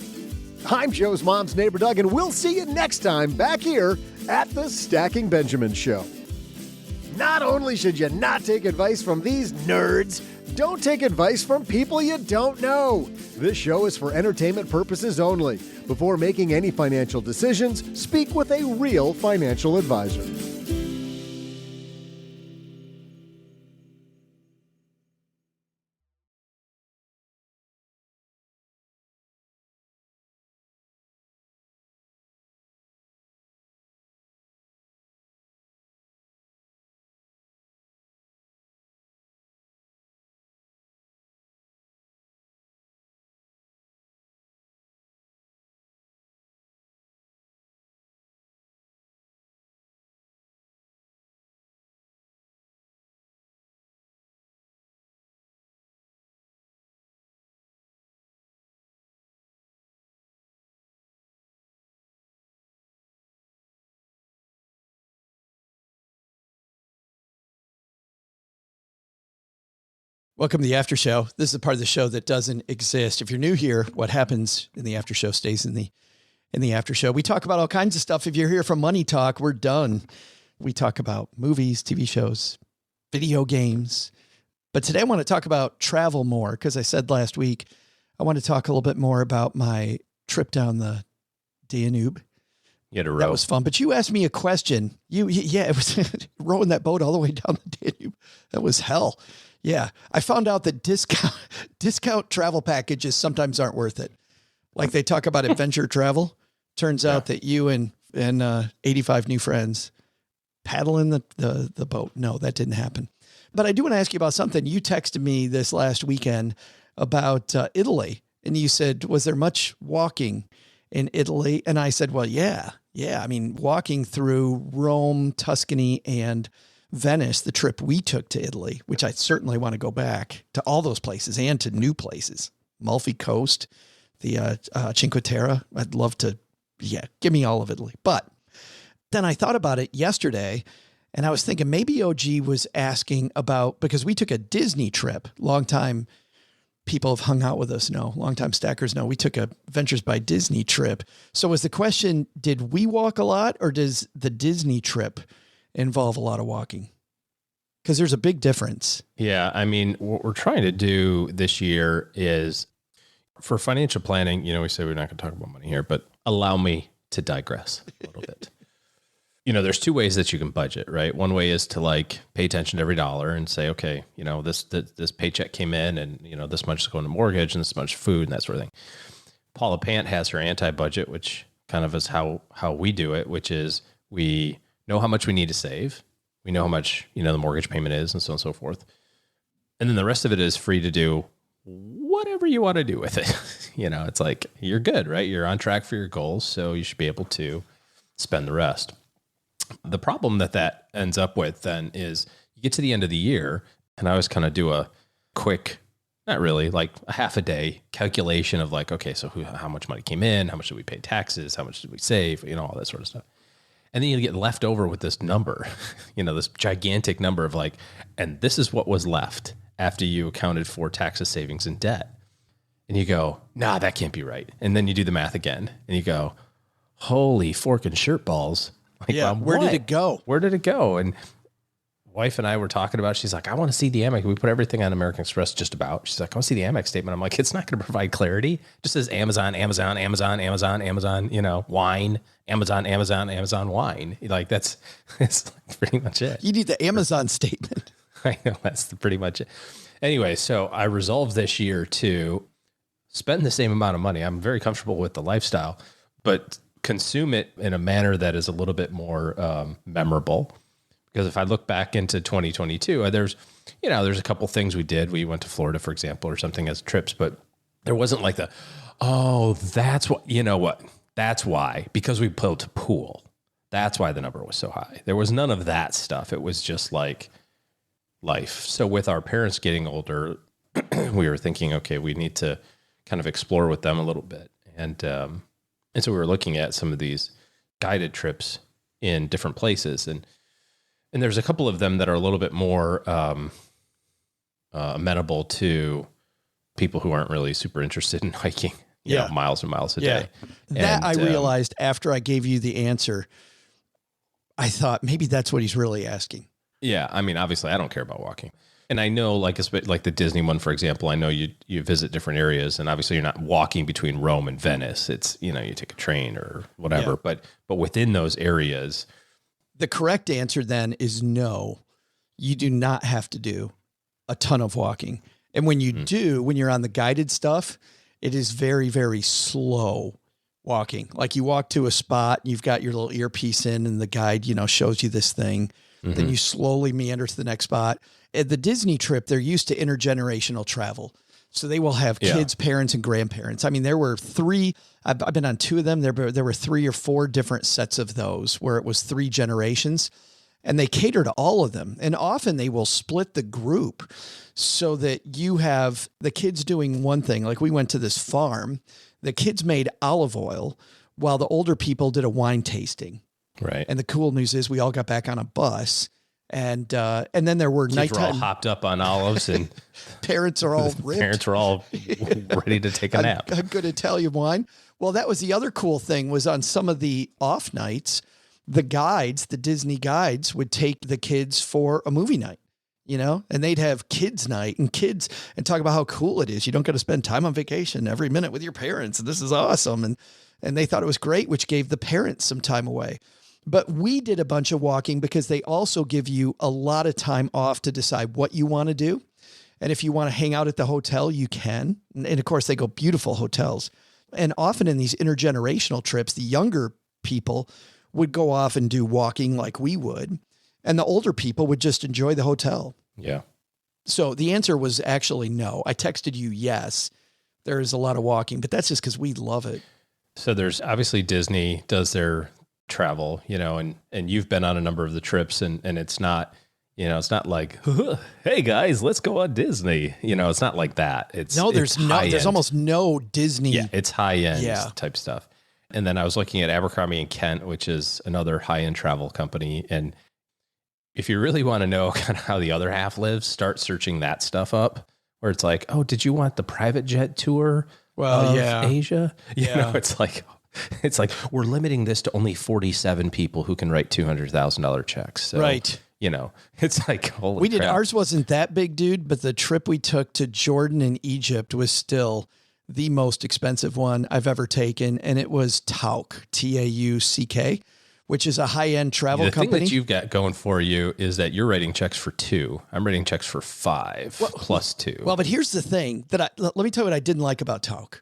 I'm Joe's mom's neighbor Doug, and we'll see you next time back here at the Stacking Benjamins Show. Not only should you not take advice from these nerds, don't take advice from people you don't know. This show is for entertainment purposes only. Before making any financial decisions, speak with a real financial advisor. Welcome to the after show. This is the part of the show that doesn't exist. If you're new here, what happens in the after show stays in the after show. We talk about all kinds of stuff. If you're here from Money Talk, we're done. We talk about movies, TV shows, video games. But today I want to talk about travel more because I said last week I want to talk a little bit more about my trip down the Danube. You had a row. That was fun. But you asked me a question. Yeah, it was rowing that boat all the way down the Danube. That was hell. Yeah, I found out that discount travel packages sometimes aren't worth it. Like they talk about adventure travel. Turns out that you and 85 new friends paddle in the boat. No, that didn't happen. But I do want to ask you about something. You texted me this last weekend about Italy, and you said, was there much walking in Italy? And I said, well, yeah. I mean, walking through Rome, Tuscany, and Venice, the trip we took to Italy, which I certainly want to go back to all those places and to new places, Amalfi Coast, the Cinque Terre. I'd love to, give me all of Italy. But then I thought about it yesterday and I was thinking maybe OG was asking about, because we took a Disney trip, long time people have hung out with us know, longtime stackers know, we took a Ventures by Disney trip. So was the question, did we walk a lot or does the Disney trip involve a lot of walking? Because there's a big difference. Yeah. I mean, what we're trying to do this year is for financial planning, we say we're not going to talk about money here, but allow me to digress a little bit. There's two ways that you can budget, right? One way is to pay attention to every dollar and say, okay, this paycheck came in and, this much is going to mortgage and this much food and that sort of thing. Paula Pant has her anti-budget, which kind of is how we do it, which is we know how much we need to save. We know how much, the mortgage payment is and so on and so forth. And then the rest of it is free to do whatever you want to do with it. It's like, you're good, right? You're on track for your goals. So you should be able to spend the rest. The problem that ends up with then is you get to the end of the year and I always kind of do a quick, not really, a half a day calculation of okay, so how much money came in? How much did we pay taxes? How much did we save? All that sort of stuff. And then you get left over with this number, this gigantic number of and this is what was left after you accounted for taxes, savings, and debt. And you go, nah, that can't be right. And then you do the math again and you go, holy fork and shirt balls. Where did it go? Where did it go? And wife and I were talking about, she's like, I want to see the Amex. We put everything on American Express just about. She's like, I want to see the Amex statement. I'm like, it's not going to provide clarity. It just says Amazon, wine, Amazon, wine. That's pretty much it. You need the Amazon statement. I know, that's pretty much it. Anyway, so I resolved this year to spend the same amount of money. I'm very comfortable with the lifestyle, but consume it in a manner that is a little bit more memorable. Because if I look back into 2022, there's a couple things we did. We went to Florida, for example, or something as trips, but there wasn't like that's what, that's why, because we built a pool. That's why the number was so high. There was none of that stuff. It was just like life. So with our parents getting older, we were thinking, okay, we need to kind of explore with them a little bit. And so we were looking at some of these guided trips in different places. And there's a couple of them that are a little bit more amenable to people who aren't really super interested in hiking, you know, miles and miles a day. That I realized after I gave you the answer, I thought maybe that's what he's really asking. Yeah. I mean, obviously I don't care about walking. And I know like the Disney one, for example, I know you visit different areas and obviously you're not walking between Rome and Venice. It's, you take a train or whatever, but within those areas. The correct answer then is no, you do not have to do a ton of walking. And when you do, when you're on the guided stuff, it is very, very slow walking. Like you walk to a spot, you've got your little earpiece in and the guide, shows you this thing. Then you slowly meander to the next spot. At the Disney trip, they're used to intergenerational travel. So they will have kids, parents, and grandparents. I mean, there were 3, I've been on 2 of them. There were 3 or 4 different sets of those where it was 3 generations and they cater to all of them. And often they will split the group so that you have the kids doing one thing. Like we went to this farm, the kids made olive oil while the older people did a wine tasting. Right. And the cool news is we all got back on a bus. And then there were nighttime. We're all hopped up on olives and parents are all ripped. Parents are all ready to take a nap. A good Italian wine. Well, that was the other cool thing was on some of the off nights, the Disney guides would take the kids for a movie night, and they'd have kids night and talk about how cool it is. You don't get to spend time on vacation every minute with your parents. And this is awesome. And they thought it was great, which gave the parents some time away. But we did a bunch of walking because they also give you a lot of time off to decide what you want to do. And if you want to hang out at the hotel, you can. And of course, they go beautiful hotels. And often in these intergenerational trips, the younger people would go off and do walking like we would. And the older people would just enjoy the hotel. Yeah. So the answer was actually no. I texted you, yes, there is a lot of walking, but that's just because we love it. So there's obviously Disney does their travel, and you've been on a number of the trips and it's not, it's not like, hey guys, let's go on Disney. It's not like that. There's almost no Disney. Yeah. It's high end type stuff. And then I was looking at Abercrombie & Kent, which is another high end travel company. And if you really want to know kind of how the other half lives, start searching that stuff up where it's like, oh, did you want the private jet tour of Asia? It's like we're limiting this to only 47 people who can write $200,000 checks. So, right. It's like, holy crap. Ours wasn't that big, dude, but the trip we took to Jordan and Egypt was still the most expensive one I've ever taken. And it was Tauck, Tauck, which is a high-end travel company. The thing that you've got going for you is that you're writing checks for 2. I'm writing checks for 5 plus 2. Well, but here's the thing let me tell you what I didn't like about Tauck.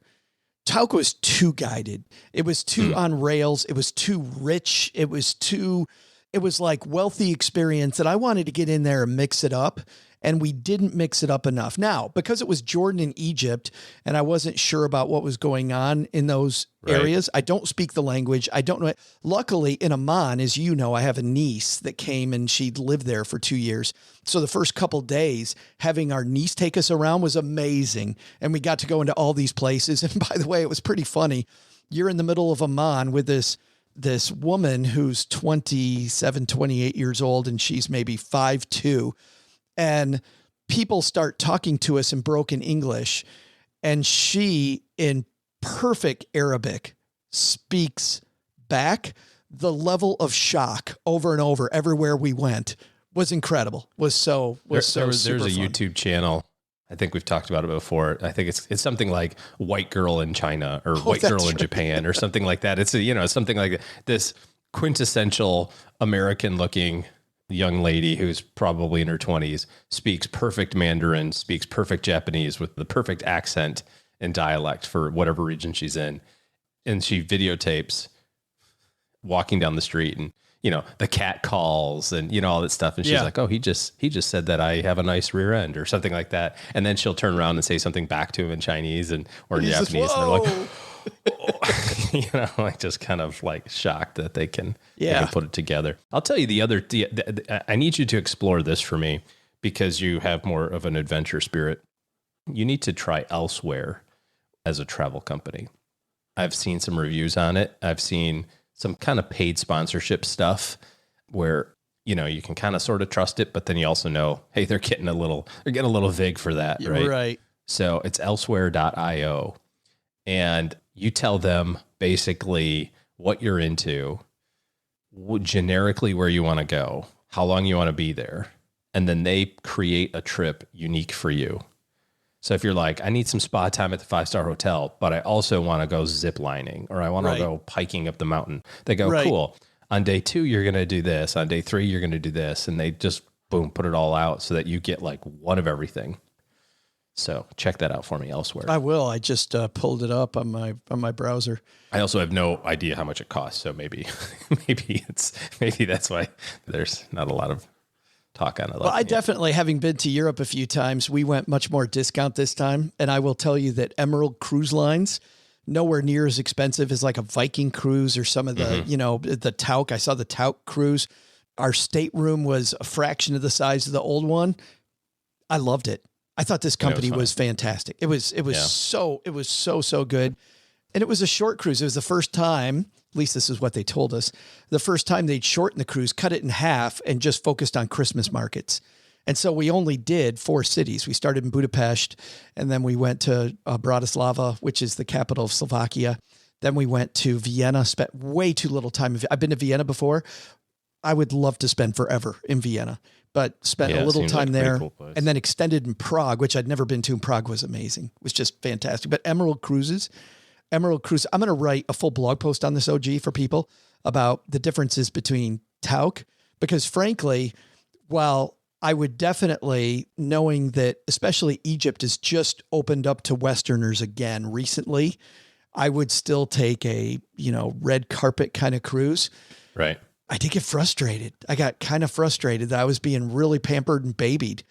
Tauck was too guided. It was too on rails. It was too rich. It was like wealthy experience. And I wanted to get in there and mix it up. And we didn't mix it up enough. Now, because it was Jordan and Egypt, and I wasn't sure about what was going on in those areas, I don't speak the language. I don't know. Luckily, in Amman, as you know, I have a niece that came and she'd lived there for 2 years. So the first couple days, having our niece take us around was amazing. And we got to go into all these places. And by the way, it was pretty funny. You're in the middle of Amman with this woman who's 27, 28 years old, and she's maybe 5'2". And people start talking to us in broken English, and she, in perfect Arabic, speaks back. The level of shock over and over everywhere we went was incredible. There's a YouTube channel. I think we've talked about it before. I think it's something like White Girl in China or White Girl in Japan or something like that. It's something like this quintessential American looking young lady who's probably in her 20s, speaks perfect Mandarin, speaks perfect Japanese with the perfect accent and dialect for whatever region she's in. And she videotapes walking down the street. And the cat calls and, all that stuff. And she's like, oh, he just said that I have a nice rear end or something like that. And then she'll turn around and say something back to him in Chinese or in Japanese. And they're like, like just kind of like shocked that they can put it together. I'll tell you I need you to explore this for me because you have more of an adventure spirit. You need to try Elsewhere as a travel company. I've seen some reviews on it. I've seen some kind of paid sponsorship stuff where, you can kind of sort of trust it, but then you also know, hey, they're getting a little vig for that, right? Right. So it's elsewhere.io. And you tell them basically what you're into, generically where you want to go, how long you want to be there. And then they create a trip unique for you. So if you're like, I need some spa time at the 5-star hotel, but I also want to go zip lining or I want to go hiking up the mountain. They go, cool. On day 2, you're going to do this. On day 3, you're going to do this. And they just, boom, put it all out so that you get like one of everything. So check that out for me Elsewhere. I will. I just pulled it up on my browser. I also have no idea how much it costs. So maybe that's why there's not a lot of talk on it. Well, I definitely, having been to Europe a few times, we went much more discount this time. And I will tell you that Emerald Cruise Lines, nowhere near as expensive as like a Viking cruise or some of the, the Tauk. I saw the Tauk cruise. Our stateroom was a fraction of the size of the old one. I loved it. I thought this company was fantastic. It was so good. And it was a short cruise. It was the first time, at least this is what they told us, the first time they'd shortened the cruise, cut it in half, and just focused on Christmas markets. And so we only did 4 cities. We started in Budapest, and then we went to Bratislava, which is the capital of Slovakia. Then we went to Vienna, spent way too little time. I've been to Vienna before. I would love to spend forever in Vienna, but spent a little time there, cool, and then extended in Prague, which I'd never been to, and Prague was amazing. It was just fantastic. But Emerald Cruise, I'm going to write a full blog post on this, OG, for people about the differences between Tauk, because frankly, while I would definitely, knowing that especially Egypt has just opened up to Westerners again recently, I would still take a, red carpet kind of cruise. Right. I did get frustrated. I got kind of frustrated that I was being really pampered and babied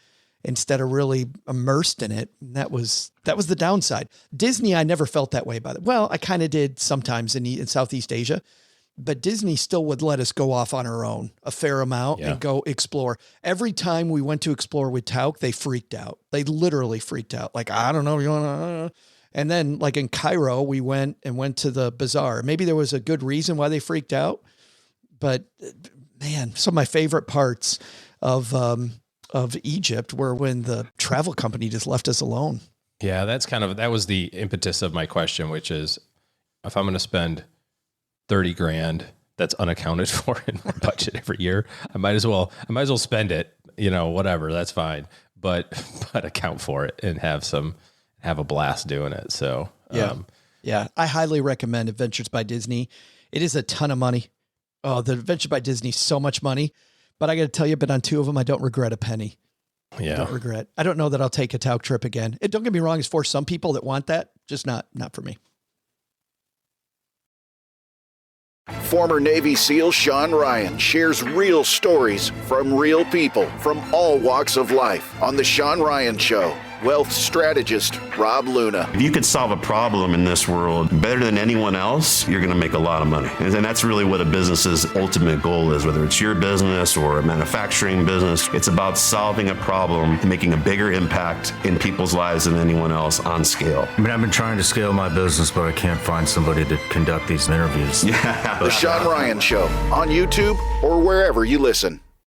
instead of really immersed in it. And that was the downside. Disney, I never felt that way about it. Well, I kind of did sometimes in Southeast Asia, but Disney still would let us go off on our own a fair amount and go explore. Every time we went to explore with Tauk, they freaked out. They literally freaked out. Like, I don't know. You want to... And then like in Cairo, we went to the bazaar. Maybe there was a good reason why they freaked out. But man, some of my favorite parts of Egypt were when the travel company just left us alone. Yeah, that was the impetus of my question, which is if I'm going to spend $30,000 that's unaccounted for in my budget every year, I might as well spend it, whatever, that's fine, but account for it and have a blast doing it. So, yeah, I highly recommend Adventures by Disney. It is a ton of money. Oh, the Adventure by Disney, so much money. But I got to tell you, but on 2 of them, I don't regret a penny. Yeah. I don't regret. I don't know that I'll take a Tauk trip again. Don't get me wrong. It's for some people that want that. Just not for me. Former Navy SEAL Sean Ryan shares real stories from real people from all walks of life on The Sean Ryan Show. Wealth strategist Rob Luna. If you could solve a problem in this world better than anyone else, you're going to make a lot of money. And that's really what a business's ultimate goal is, whether it's your business or a manufacturing business. It's about solving a problem and making a bigger impact in people's lives than anyone else on scale. I've been trying to scale my business, but I can't find somebody to conduct these interviews. The Sean Ryan Show on YouTube or wherever you listen.